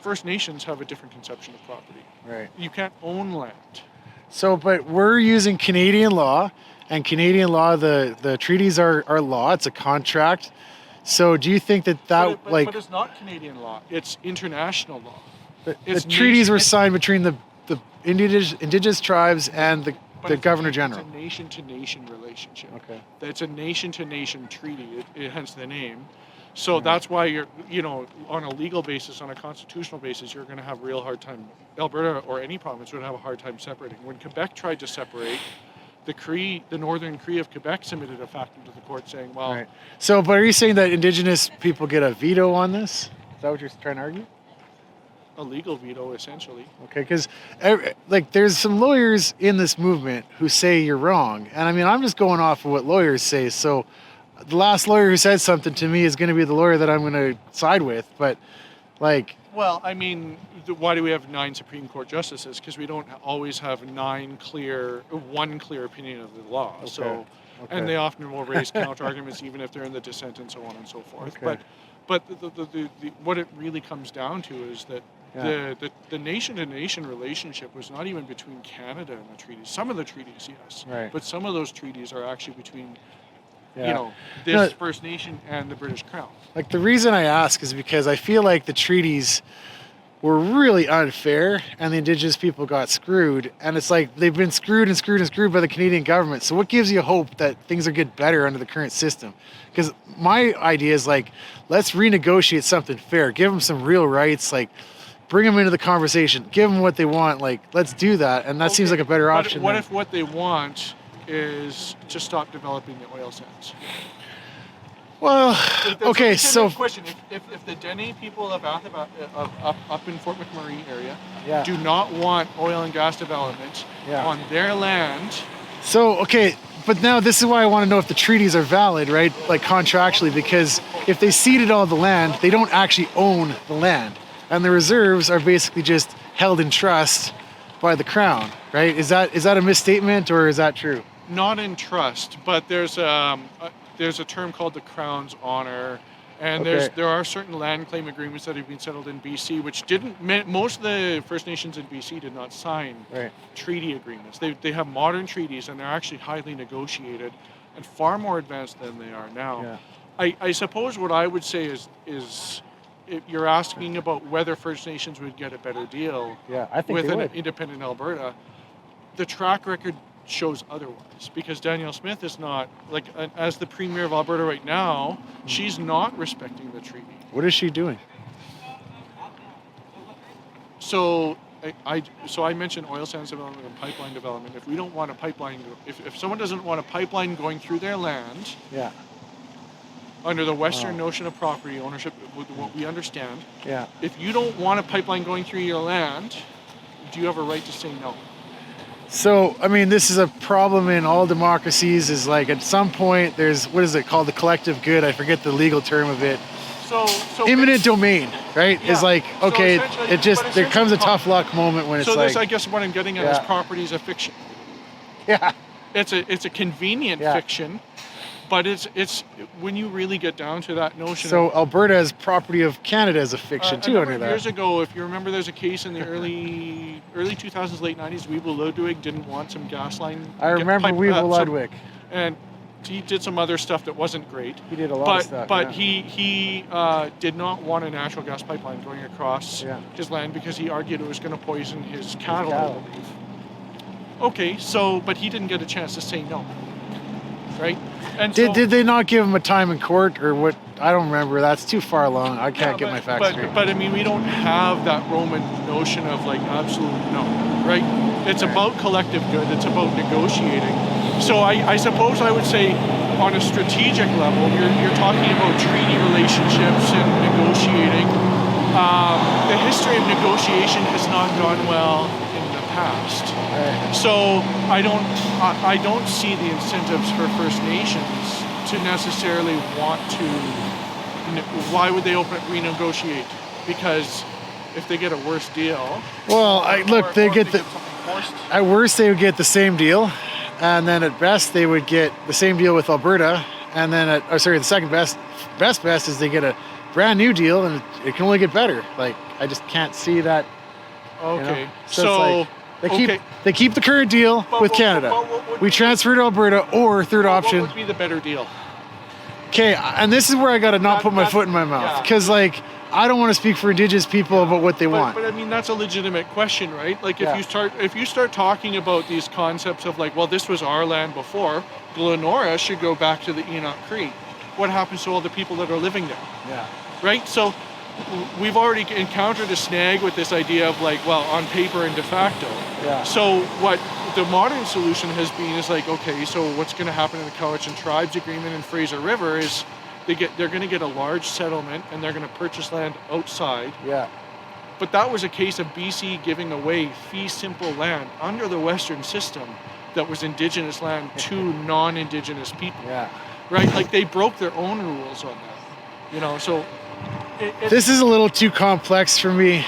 S7: First Nations have a different conception of property.
S1: Right.
S7: You can't own land.
S1: So, but we're using Canadian law, and Canadian law, the treaties are law. It's a contract. So, do you think that
S7: But it's not Canadian law. It's international law.
S1: The treaties were signed between the indigenous tribes and the Governor General?
S7: It's a nation-to-nation relationship.
S1: Okay.
S7: It's a nation-to-nation treaty, hence the name. So that's why you're, on a legal basis, on a constitutional basis, you're going to have a real hard time. Alberta or any province would have a hard time separating. When Quebec tried to separate, the Northern Cree of Quebec submitted a factum to the court saying, well...
S1: Right. So, but are you saying that indigenous people get a veto on this? Is that what you're trying to argue?
S7: A legal veto, essentially.
S1: Okay, because there's some lawyers in this movement who say you're wrong. And I mean, I'm just going off of what lawyers say. So the last lawyer who said something to me is going to be the lawyer that I'm going to side with. But
S7: well, I mean, why do we have 9 Supreme Court justices? Because we don't always have one clear opinion of the law.
S1: Okay.
S7: So, and they often will raise counter arguments even if they're in the dissent and so on and so forth.
S1: Okay.
S7: But what it really comes down to is that the nation-to-nation relationship was not even between Canada and the treaties. Some of the treaties, yes.
S1: Right.
S7: But some of those treaties are actually between,
S1: No,
S7: First Nation and the British Crown.
S1: Like, the reason I ask is because I feel like the treaties were really unfair and the indigenous people got screwed. And it's like they've been screwed by the Canadian government. So what gives you hope that things are get better under the current system? Because my idea is like, let's renegotiate something fair. Give them some real rights. Like, bring them into the conversation. Give them what they want. Like, let's do that. And that seems like a better option.
S7: What if what they want is to stop developing the oil sands?
S1: Well, okay, so...
S7: Question, if the Dene people of up in Fort McMurray area do not want oil and gas development on their land...
S1: So, okay, but now this is why I want to know if the treaties are valid, right? Like, contractually, because if they ceded all the land, they don't actually own the land. And the reserves are basically just held in trust by the Crown, right? Is that a misstatement, or is that true?
S7: Not in trust, but there's a term called the Crown's Honor, and there are certain land claim agreements that have been settled in BC, which most of the First Nations in BC did not sign treaty agreements. They have modern treaties, and they're actually highly negotiated and far more advanced than they are now. I suppose what I would say is if you're asking about whether First Nations would get a better deal
S1: Yeah, I think
S7: with
S1: they
S7: an
S1: would.
S7: independent Alberta, the track record shows otherwise. Because Danielle Smith is not, like, as the Premier of Alberta right now, she's not respecting the treaty.
S1: What is she doing?
S7: So I mentioned oil sands development and pipeline development. If we don't want a pipeline, if someone doesn't want a pipeline going through their land,
S1: Yeah.
S7: under the Western notion of property ownership, with what we understand,
S1: Yeah.
S7: if you don't want a pipeline going through your land, do you have a right to say no?
S1: So, I mean, this is a problem in all democracies, is like at some point there's, what is it called, the collective good? I forget the legal term of it.
S7: So
S1: Imminent domain, right?
S7: Yeah.
S1: Is like,
S7: So
S1: okay,
S7: essentially-
S1: it just,
S7: but
S1: there comes a
S7: essentially-
S1: tough luck moment when it's
S7: so
S1: like,
S7: this, I guess, what I'm getting at is
S1: Yeah.
S7: property is a fiction.
S1: yeah,
S7: It's a convenient
S1: Yeah.
S7: fiction, but it's when you really get down to that notion.
S1: so Alberta is property of Canada as a fiction
S7: A
S1: too
S7: number
S1: under
S7: of years
S1: that.
S7: ago, if you remember, there's a case in the early 2000s, late 90s. Weeble Ludwig didn't want some gas line.
S1: I remember Weevil Ludwig.
S7: And he did some other stuff that wasn't great.
S1: He did a lot of stuff.
S7: But
S1: yeah.
S7: he did not want a natural gas pipeline going across
S1: Yeah.
S7: his land because he argued it was going to poison his cattle.
S1: cattle.
S7: I believe. Okay, so but he didn't get a chance to say no, right? And so,
S1: Did they not give him a time in court or what? I don't remember. That's too far along. I can't get my facts straight.
S7: But I mean, we don't have that Roman notion of like absolute no, right? It's about collective good. It's about negotiating. So I suppose I would say, on a strategic level, you're talking about treaty relationships and negotiating. The history of negotiation has not gone well in the past.
S1: Right.
S7: So I don't see the incentives for First Nations to necessarily want to. Why would they renegotiate? Because if they get a worse deal.
S1: Well, look, they get the.
S7: something forced.
S1: At worst, they would get the same deal, and then at best, they would get the same deal with Alberta, and then the second best is they get a brand new deal, and it can only get better. Like, I just can't see that.
S7: Okay.
S1: You know?
S7: So,
S1: it's like they keep the current deal with Canada.
S7: what would
S1: We transfer to Alberta, or third option.
S7: What would be the better deal?
S1: Okay, and this is where I got to not put my foot in my mouth,
S7: yeah.
S1: because like I don't want to speak for Indigenous people about what they want.
S7: But I mean, that's a legitimate question, right? Like,
S1: Yeah.
S7: if you start talking about these concepts of like, well, this was our land before, Glenora should go back to the Enoch Cree. What happens to all the people that are living there,
S1: Yeah.
S7: right? So we've already encountered a snag with this idea of like, well, on paper and de facto.
S1: Yeah.
S7: So what the modern solution has been is like, okay, so what's going to happen in the Cowichan Tribes Agreement in Fraser River is they're going to get a large settlement and they're going to purchase land outside.
S1: Yeah.
S7: But that was a case of BC giving away fee simple land under the Western system that was Indigenous land to non-Indigenous people,
S1: Yeah.
S7: right? Like they broke their own rules on that, you know. So
S1: This is a little too complex for me.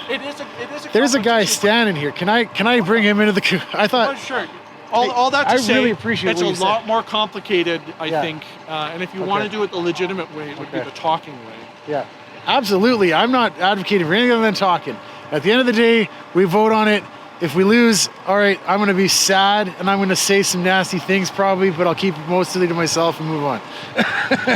S7: it is a
S1: There's a guy
S7: complex issue,
S1: standing here. Can I bring him into the? I
S7: but
S1: thought.
S7: sure. All that to
S1: I
S7: say,
S1: really appreciate
S7: it's
S1: what
S7: a
S1: you said.
S7: lot more complicated, I
S1: Yeah.
S7: think. And if you want to do it the legitimate way, it would be
S1: Okay.
S7: the talking way.
S1: Yeah. Absolutely. I'm not advocating for anything other than talking. At the end of the day, we vote on it. If we lose, all right, I'm going to be sad and I'm going to say some nasty things probably, but I'll keep it mostly to myself and move on.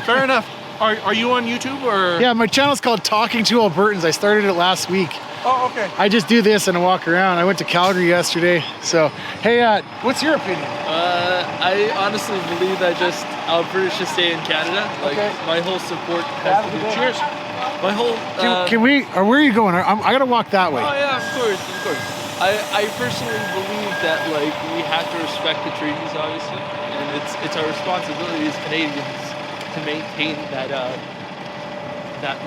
S7: Fair enough. Are you on YouTube or?
S1: Yeah, my channel's called Talking to Albertans. I started it last week.
S7: Oh, okay.
S1: I just do this and I walk around. I went to Calgary yesterday. So, hey, what's your opinion?
S8: I honestly believe that just Alberta should stay in Canada. Like
S1: Okay.
S8: my whole support has to do. Cheers. My whole.
S1: Can we, or where are you going? I got to walk that way.
S8: Oh yeah, of course. I personally believe that like we have to respect the treaties, obviously, and it's our responsibility as Canadians to maintain that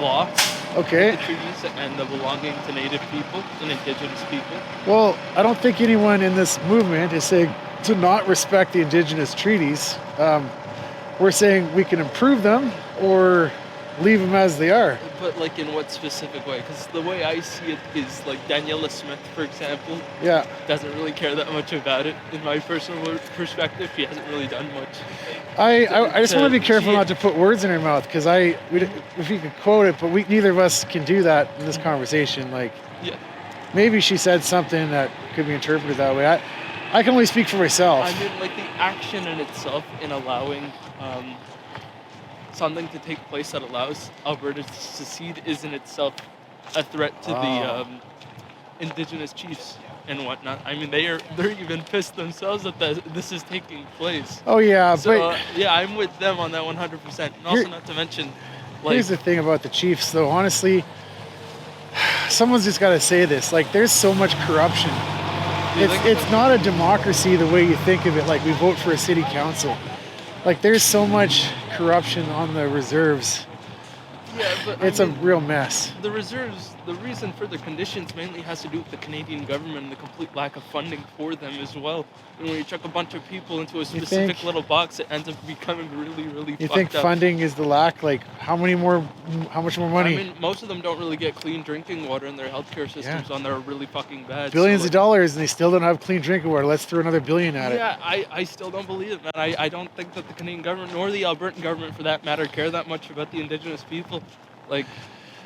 S8: law,
S1: Okay.
S8: the treaties, and the belonging to Native people and Indigenous people.
S1: Well, I don't think anyone in this movement is saying to not respect the Indigenous treaties. We're saying we can improve them or leave them as they are.
S8: But like in what specific way? Because the way I see it is like Daniela Smith, for example,
S1: Yeah.
S8: doesn't really care that much about it. In my personal perspective, she hasn't really done much.
S1: I just want to be careful
S8: she-
S1: not to put words in her mouth because if you could quote it, but neither of us can do that in this conversation. Like
S8: Yeah.
S1: maybe she said something that could be interpreted that way. I can only speak for myself.
S8: I mean, like the action in itself in allowing something to take place that allows Alberta to secede is in itself a threat to the Indigenous chiefs and whatnot. I mean, they're even pissed themselves that this is taking place.
S1: Oh yeah,
S8: So
S1: but
S8: yeah, I'm with them on that 100%. And also, not to mention, like,
S1: here's the thing about the Chiefs, though. Honestly, someone's just got to say this. Like, there's so much corruption. It's not a democracy the way you think of it. Like, we vote for a city council. Like, there's so much corruption on the reserves.
S8: yeah, but
S1: It's a real mess.
S8: The reserves, the reason for the conditions mainly has to do with the Canadian government and the complete lack of funding for them as well. And when you chuck a bunch of people into a specific little box, it ends up becoming really, really
S1: You
S8: fucked
S1: think
S8: up.
S1: funding is the lack? Like, how much more money?
S8: I mean, most of them don't really get clean drinking water, and their healthcare systems on there are really fucking bad.
S1: Billions
S8: so,
S1: of dollars, and they still don't have clean drinking water. Let's throw another billion at it.
S8: Yeah, I still don't believe it, man. I don't think that the Canadian government, nor the Albertan government for that matter, care that much about the Indigenous people. Like,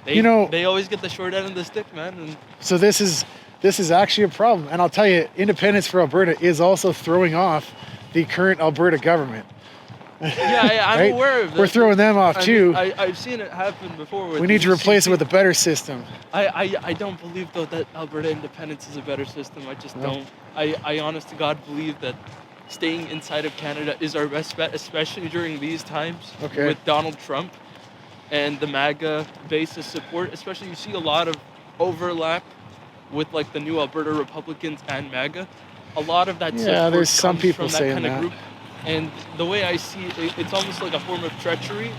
S8: they always get the short end of the stick, man. And
S1: So this is actually a problem. And I'll tell you, independence for Alberta is also throwing off the current Alberta government.
S8: yeah, I'm
S1: Right?
S8: aware of that.
S1: We're throwing them off too.
S8: I've seen it happen before. With
S1: We need
S8: the
S1: to replace it
S8: UCP.
S1: with a better system.
S8: I don't believe though that Alberta independence is a better system. I just don't. I honest to God believe that staying inside of Canada is our best bet, especially during these times with Donald Trump and the MAGA base of support. Especially, you see a lot of overlap with like the new Alberta Republicans and MAGA. A lot of that support
S1: there's some
S8: comes
S1: people
S8: from that
S1: saying
S8: kind of
S1: that.
S8: group. And the way I see it, it's almost like a form of treachery.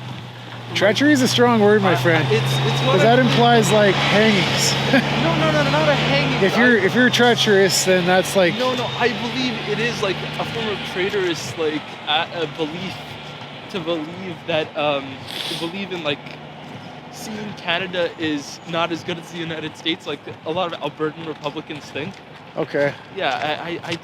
S1: Treachery is a strong word, my friend.
S8: It's what
S1: Because that implies like hangings.
S8: no, not a hanging.
S1: If you're treacherous, then that's like
S8: No, I believe it is like a form of traitorous, like a belief to believe that to believe in like seeing Canada is not as good as the United States, like a lot of Albertan Republicans think.
S1: okay.
S8: Yeah, I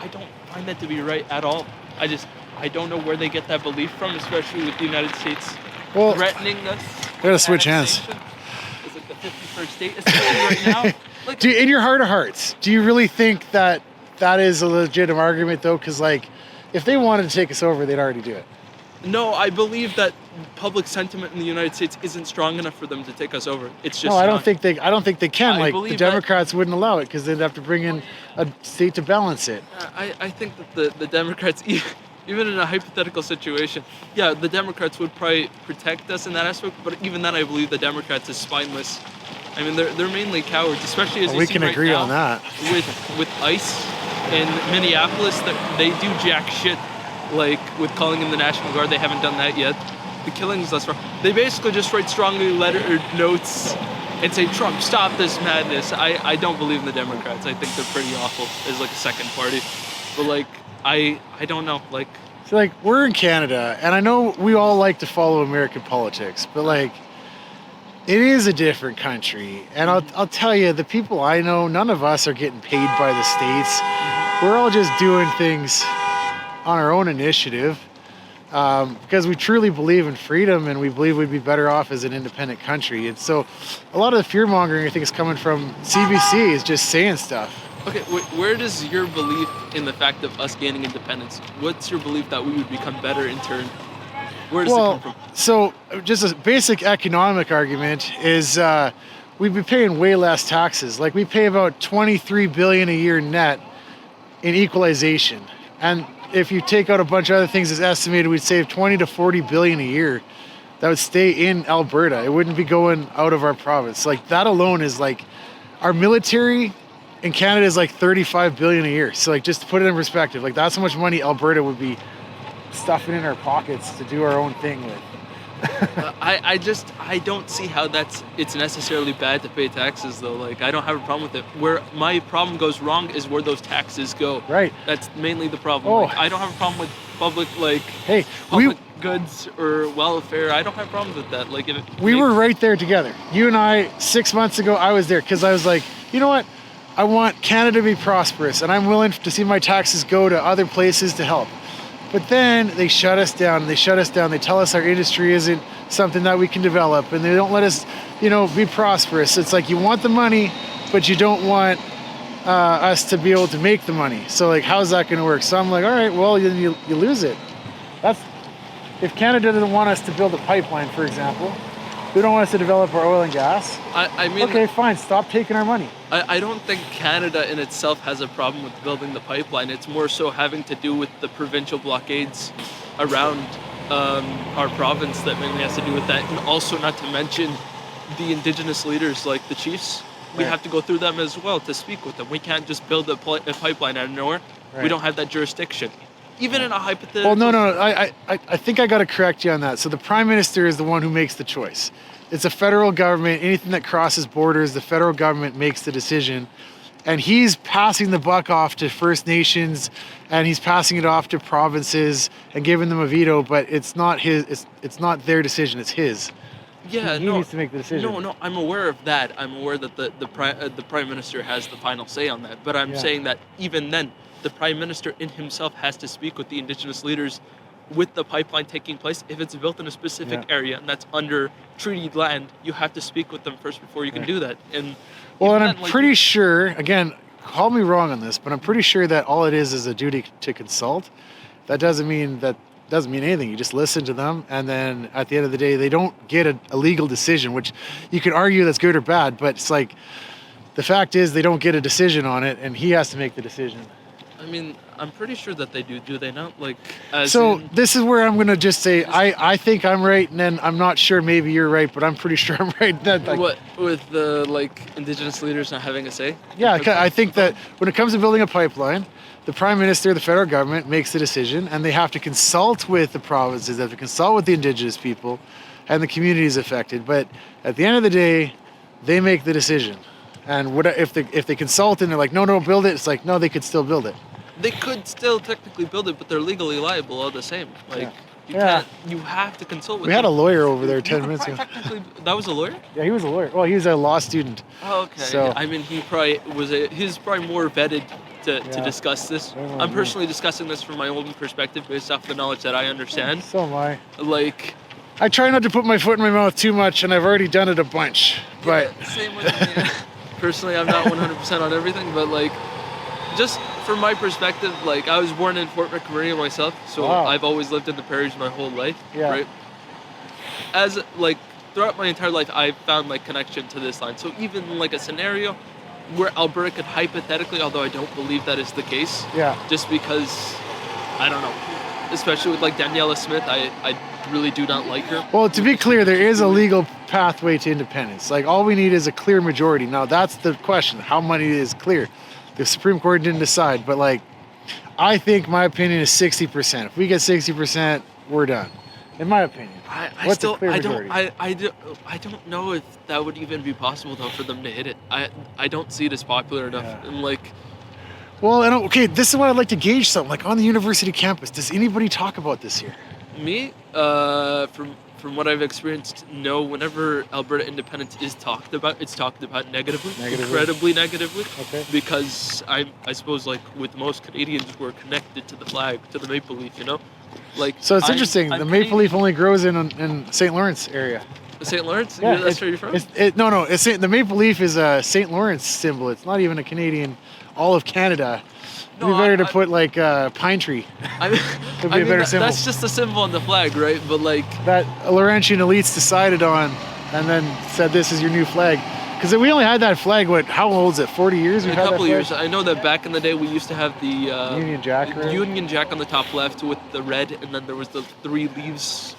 S8: don't find that to be right at all. I don't know where they get that belief from, especially with the United States
S1: Well,
S8: threatening us.
S1: we gotta switch hands.
S8: annexation. It's like the 51st state, especially right now. Like,
S1: In your heart of hearts, do you really think that is a legitimate argument though? Because like, if they wanted to take us over, they'd already do it.
S8: no, I believe that public sentiment in the United States isn't strong enough for them to take us over. It's just
S1: No, I don't
S8: not.
S1: think they can.
S8: I
S1: Like the
S8: believe that-
S1: Democrats wouldn't allow it because they'd have to bring in a state to balance it.
S8: I think that the Democrats, even in a hypothetical situation, yeah, the Democrats would probably protect us in that aspect, but even then I believe the Democrats is spineless. I mean, they're mainly cowards, especially as
S1: Well,
S8: you
S1: we
S8: see
S1: can
S8: right
S1: agree
S8: now
S1: on that.
S8: with ICE in Minneapolis, that they do jack shit, like with calling in the National Guard. They haven't done that yet. The killings thus far, they basically just write strongly lettered notes and say, Trump, stop this madness. I don't believe in the Democrats. I think they're pretty awful as like a second party. But like, I don't know, like,
S1: So like we're in Canada, and I know we all like to follow American politics, but like it is a different country. And I'll tell you, the people I know, none of us are getting paid by the states. We're all just doing things on our own initiative because we truly believe in freedom, and we believe we'd be better off as an independent country. And so a lot of the fear mongering I think is coming from CBC, is just saying stuff.
S8: okay, where does your belief in the fact of us gaining independence, what's your belief that we would become better in turn? Where does it come from?
S1: So just a basic economic argument is we'd be paying way less taxes. Like we pay about $23 billion a year net in equalization. And if you take out a bunch of other things, it's estimated we'd save 20 to 40 billion a year that would stay in Alberta. It wouldn't be going out of our province. Like that alone is like our military in Canada is like 35 billion a year. So like just to put it in perspective, like that's how much money Alberta would be stuffing in our pockets to do our own thing with.
S8: I don't see how it's necessarily bad to pay taxes though. Like I don't have a problem with it. Where my problem goes wrong is where those taxes go.
S1: Right.
S8: That's mainly the problem.
S1: Oh.
S8: Like, I don't have a problem with public
S1: Hey,
S8: public goods or welfare. I don't have problems with that. Like
S1: we were right there together. You and I, 6 months ago, I was there because I was like, you know what? I want Canada to be prosperous, and I'm willing to see my taxes go to other places to help. But then they shut us down. They tell us our industry isn't something that we can develop, and they don't let us, be prosperous. It's like you want the money, but you don't want us to be able to make the money. So like, how's that going to work? So I'm like, all right, well, you lose it. if Canada doesn't want us to build a pipeline, for example, they don't want us to develop our oil and gas.
S8: I mean,
S1: okay, fine, stop taking our money.
S8: I don't think Canada in itself has a problem with building the pipeline. It's more so having to do with the provincial blockades around our province that mainly has to do with that. And also, not to mention the indigenous leaders like the chiefs. We have to go through them as well to speak with them. We can't just build a pipeline out of nowhere. We don't have that jurisdiction. Even in a hypothetical...
S1: Well, no. I think I got to correct you on that. So the Prime Minister is the one who makes the choice. It's a federal government. Anything that crosses borders, the federal government makes the decision. And he's passing the buck off to First Nations, and he's passing it off to provinces and giving them a veto, but it's not his. It's not their decision. It's his.
S8: Yeah,
S1: he needs to make the decision.
S8: No, I'm aware of that. I'm aware that the Prime Minister has the final say on that. But I'm saying that even then, the Prime Minister in himself has to speak with the indigenous leaders with the pipeline taking place. If it's built in a specific area and that's under treaty land, you have to speak with them first before you can do that. And
S1: I'm pretty sure, again, call me wrong on this, but I'm pretty sure that all it is a duty to consult. That doesn't mean anything. You just listen to them, and then at the end of the day, they don't get a legal decision, which you could argue that's good or bad, but it's like, the fact is they don't get a decision on it, and he has to make the decision.
S8: I mean, I'm pretty sure that they do. Do they not?
S1: This is where I'm going to just say, I think I'm right, and then I'm not sure, maybe you're right, but I'm pretty sure I'm right.
S8: What, with the, indigenous leaders not having a say?
S1: Yeah, I think that when it comes to building a pipeline, the Prime Minister, the federal government, makes the decision, and they have to consult with the provinces, they have to consult with the indigenous people and the communities affected. But at the end of the day, they make the decision. And if they consult and they're like, no, build it, it's like, no, they could still build it.
S8: They could still technically build it, but they're legally liable all the same. You can't. You have to consult with them.
S1: We had a lawyer over there 10 minutes ago.
S8: Technically, that was a lawyer?
S1: Yeah, he was a lawyer. Well, he was a law student.
S8: Oh, okay.
S1: So,
S8: I mean, he's probably more vetted to discuss this. I'm personally discussing this from my own perspective based off the knowledge that I understand.
S1: So am I.
S8: I
S1: try not to put my foot in my mouth too much, and I've already done it a bunch. But
S8: same with me. Personally, I'm not 100% on everything, but just from my perspective, I was born in Fort McMurray myself, so I've always lived in the prairies my whole life, right? As throughout my entire life, I've found connection to this line. So even a scenario where Alberta could hypothetically, although I don't believe that is the case, just because I don't know, especially with Daniela Smith, I really do not like her.
S1: Well, to be clear, there is a legal pathway to independence. All we need is a clear majority. Now, that's the question. How many is clear? The Supreme Court didn't decide, but I think my opinion is 60%. If we get 60%, we're done. In my opinion.
S8: I don't know if that would even be possible though for them to hit it. I don't see it as popular enough. And
S1: well, okay, this is what I'd like to gauge something. On the university campus, does anybody talk about this here?
S8: Me, from what I've experienced, no. Whenever Alberta independence is talked about, it's talked about negatively, incredibly negatively. Okay. Because I suppose with most Canadians, we're connected to the flag, to the maple leaf,
S1: So it's interesting. The maple leaf only grows in St. Lawrence area.
S8: St. Lawrence? Yeah, that's where you're from?
S1: The maple leaf is a St. Lawrence symbol. It's not even a Canadian, all of Canada. It'd be better to put pine tree. It'd be a better symbol.
S8: That's just a symbol on the flag, right? But
S1: that Laurentian elites decided on, and then said this is your new flag. Because we only had that flag. How old is it? 40 years?
S8: A couple of years. I know that back in the day we used to have the
S1: Union Jack. Right?
S8: Union Jack on the top left with the red, and then there was the 3 leaves,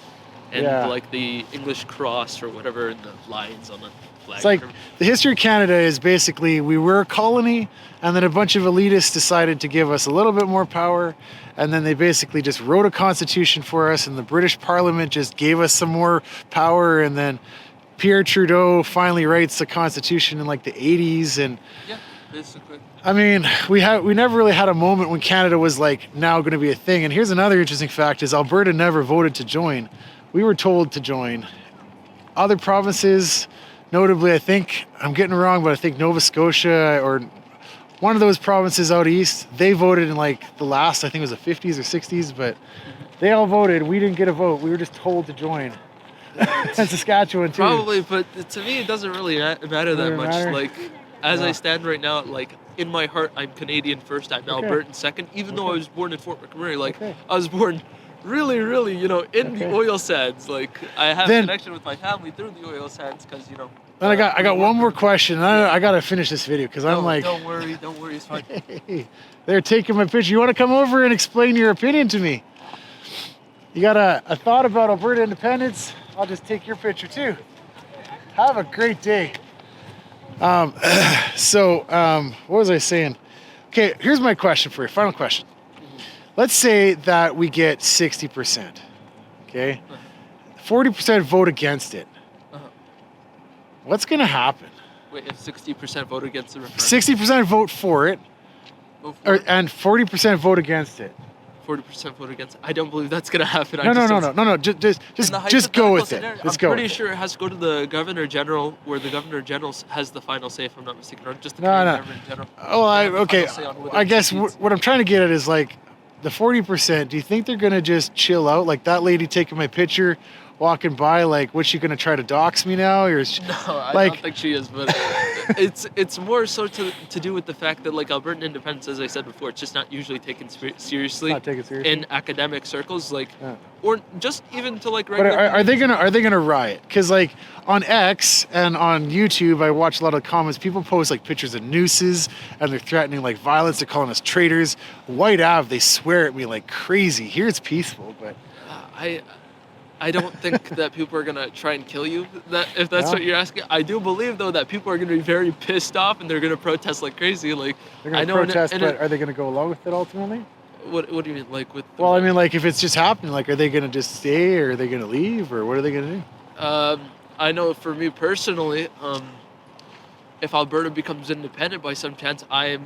S8: and the English cross or whatever, and the lines on the flag.
S1: It's the history of Canada is basically we were a colony, and then a bunch of elitists decided to give us a little bit more power, and then they basically just wrote a constitution for us, and the British Parliament just gave us some more power, and then Pierre Trudeau finally writes the constitution in the 80s, and
S8: basically.
S1: I mean, we never really had a moment when Canada was now going to be a thing. And here's another interesting fact: is Alberta never voted to join. We were told to join. Other provinces, notably, I think I'm getting it wrong, but I think Nova Scotia or one of those provinces out east, they voted in the last, I think it was the 50s or 60s, but they all voted. We didn't get a vote. We were just told to join. And Saskatchewan too.
S8: Probably, but to me it doesn't really matter that much. As I stand right now, in my heart, I'm Canadian first. I'm Albertan second. Even though I was born in Fort McMurray, I was born really, really, you know, in the oil sands. Like, I have a connection with my family through the oil sands because, you know.
S1: And I got one more question. I got to finish this video because I'm like.
S8: Don't worry, it's fine.
S1: They're taking my picture. You want to come over and explain your opinion to me? You got a thought about Alberta independence? I'll just take your picture too. Have a great day. What was I saying? Okay, here's my question for you. Final question. Let's say that we get 60%. Okay, 40% vote against it. What's gonna happen?
S8: Wait, if 60% vote against the referendum?
S1: 60% vote for it, and 40% vote against it.
S8: 40% vote against it. I don't believe that's gonna happen.
S1: No. Just go with it.
S8: I'm pretty sure it has to go to the Governor General, where the Governor General has the final say, if I'm not mistaken, or just the Governor General.
S1: Oh, okay. I guess what I'm trying to get at is like the 40%. Do you think they're gonna just chill out? Like that lady taking my picture, walking by, like, what's she gonna try to dox me now? Or is
S8: no, I don't think she is, but it's more so to do with the fact that, like, Albertan independence, as I said before, it's just not usually taken seriously.
S1: Not taken seriously
S8: in academic circles, like, or just even to like.
S1: But are they gonna riot? Because like on X and on YouTube, I watch a lot of comments. People post like pictures of nooses and they're threatening like violence. They're calling us traitors. White Ave, they swear at me like crazy. Here it's peaceful, but
S8: I don't think that people are gonna try and kill you. If that's what you're asking, I do believe though that people are gonna be very pissed off and they're gonna protest like crazy. Like,
S1: they're gonna protest, but are they gonna go along with it ultimately?
S8: What do you mean, like with?
S1: Well, I mean, like if it's just happening, like are they gonna just stay or are they gonna leave or what are they gonna do?
S8: I know for me personally, if Alberta becomes independent by some chance, I'm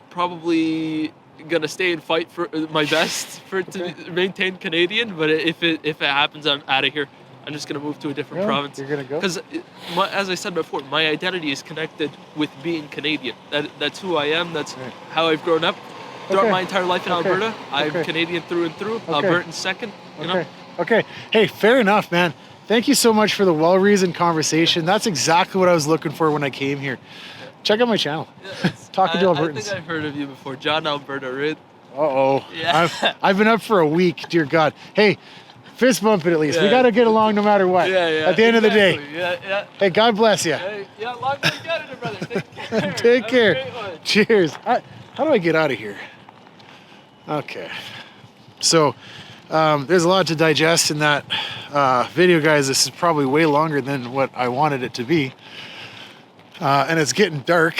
S8: probably gonna stay and fight for my best for it to maintain Canadian. But if it happens, I'm out of here. I'm just gonna move to a different province.
S1: You're gonna go?
S8: Because, as I said before, my identity is connected with being Canadian. That's who I am. That's how I've grown up. Throughout my entire life in Alberta, I'm Canadian through and through. Albertan second. You know.
S1: Okay. Hey, fair enough, man. Thank you so much for the well-reasoned conversation. That's exactly what I was looking for when I came here. Check out my channel. Talking to Albertans.
S8: I think I've heard of you before. John Alberta, right?
S1: Uh-oh.
S8: Yeah.
S1: I've been up for a week, dear God. Hey, fist bump it at least. We got to get along no matter what.
S8: Yeah.
S1: At the end of the day.
S8: Yeah.
S1: Hey, God bless you.
S8: Hey, long way Canada, brother. Take care.
S1: Take care. Cheers. How do I get out of here? Okay. So, there's a lot to digest in that video, guys. This is probably way longer than what I wanted it to be. And it's getting dark,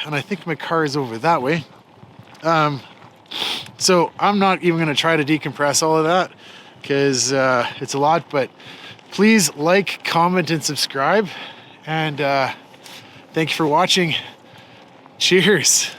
S1: and I think my car is over that way. So I'm not even going to try to decompress all of that because it's a lot, but please like, comment, and subscribe. And thank you for watching. Cheers.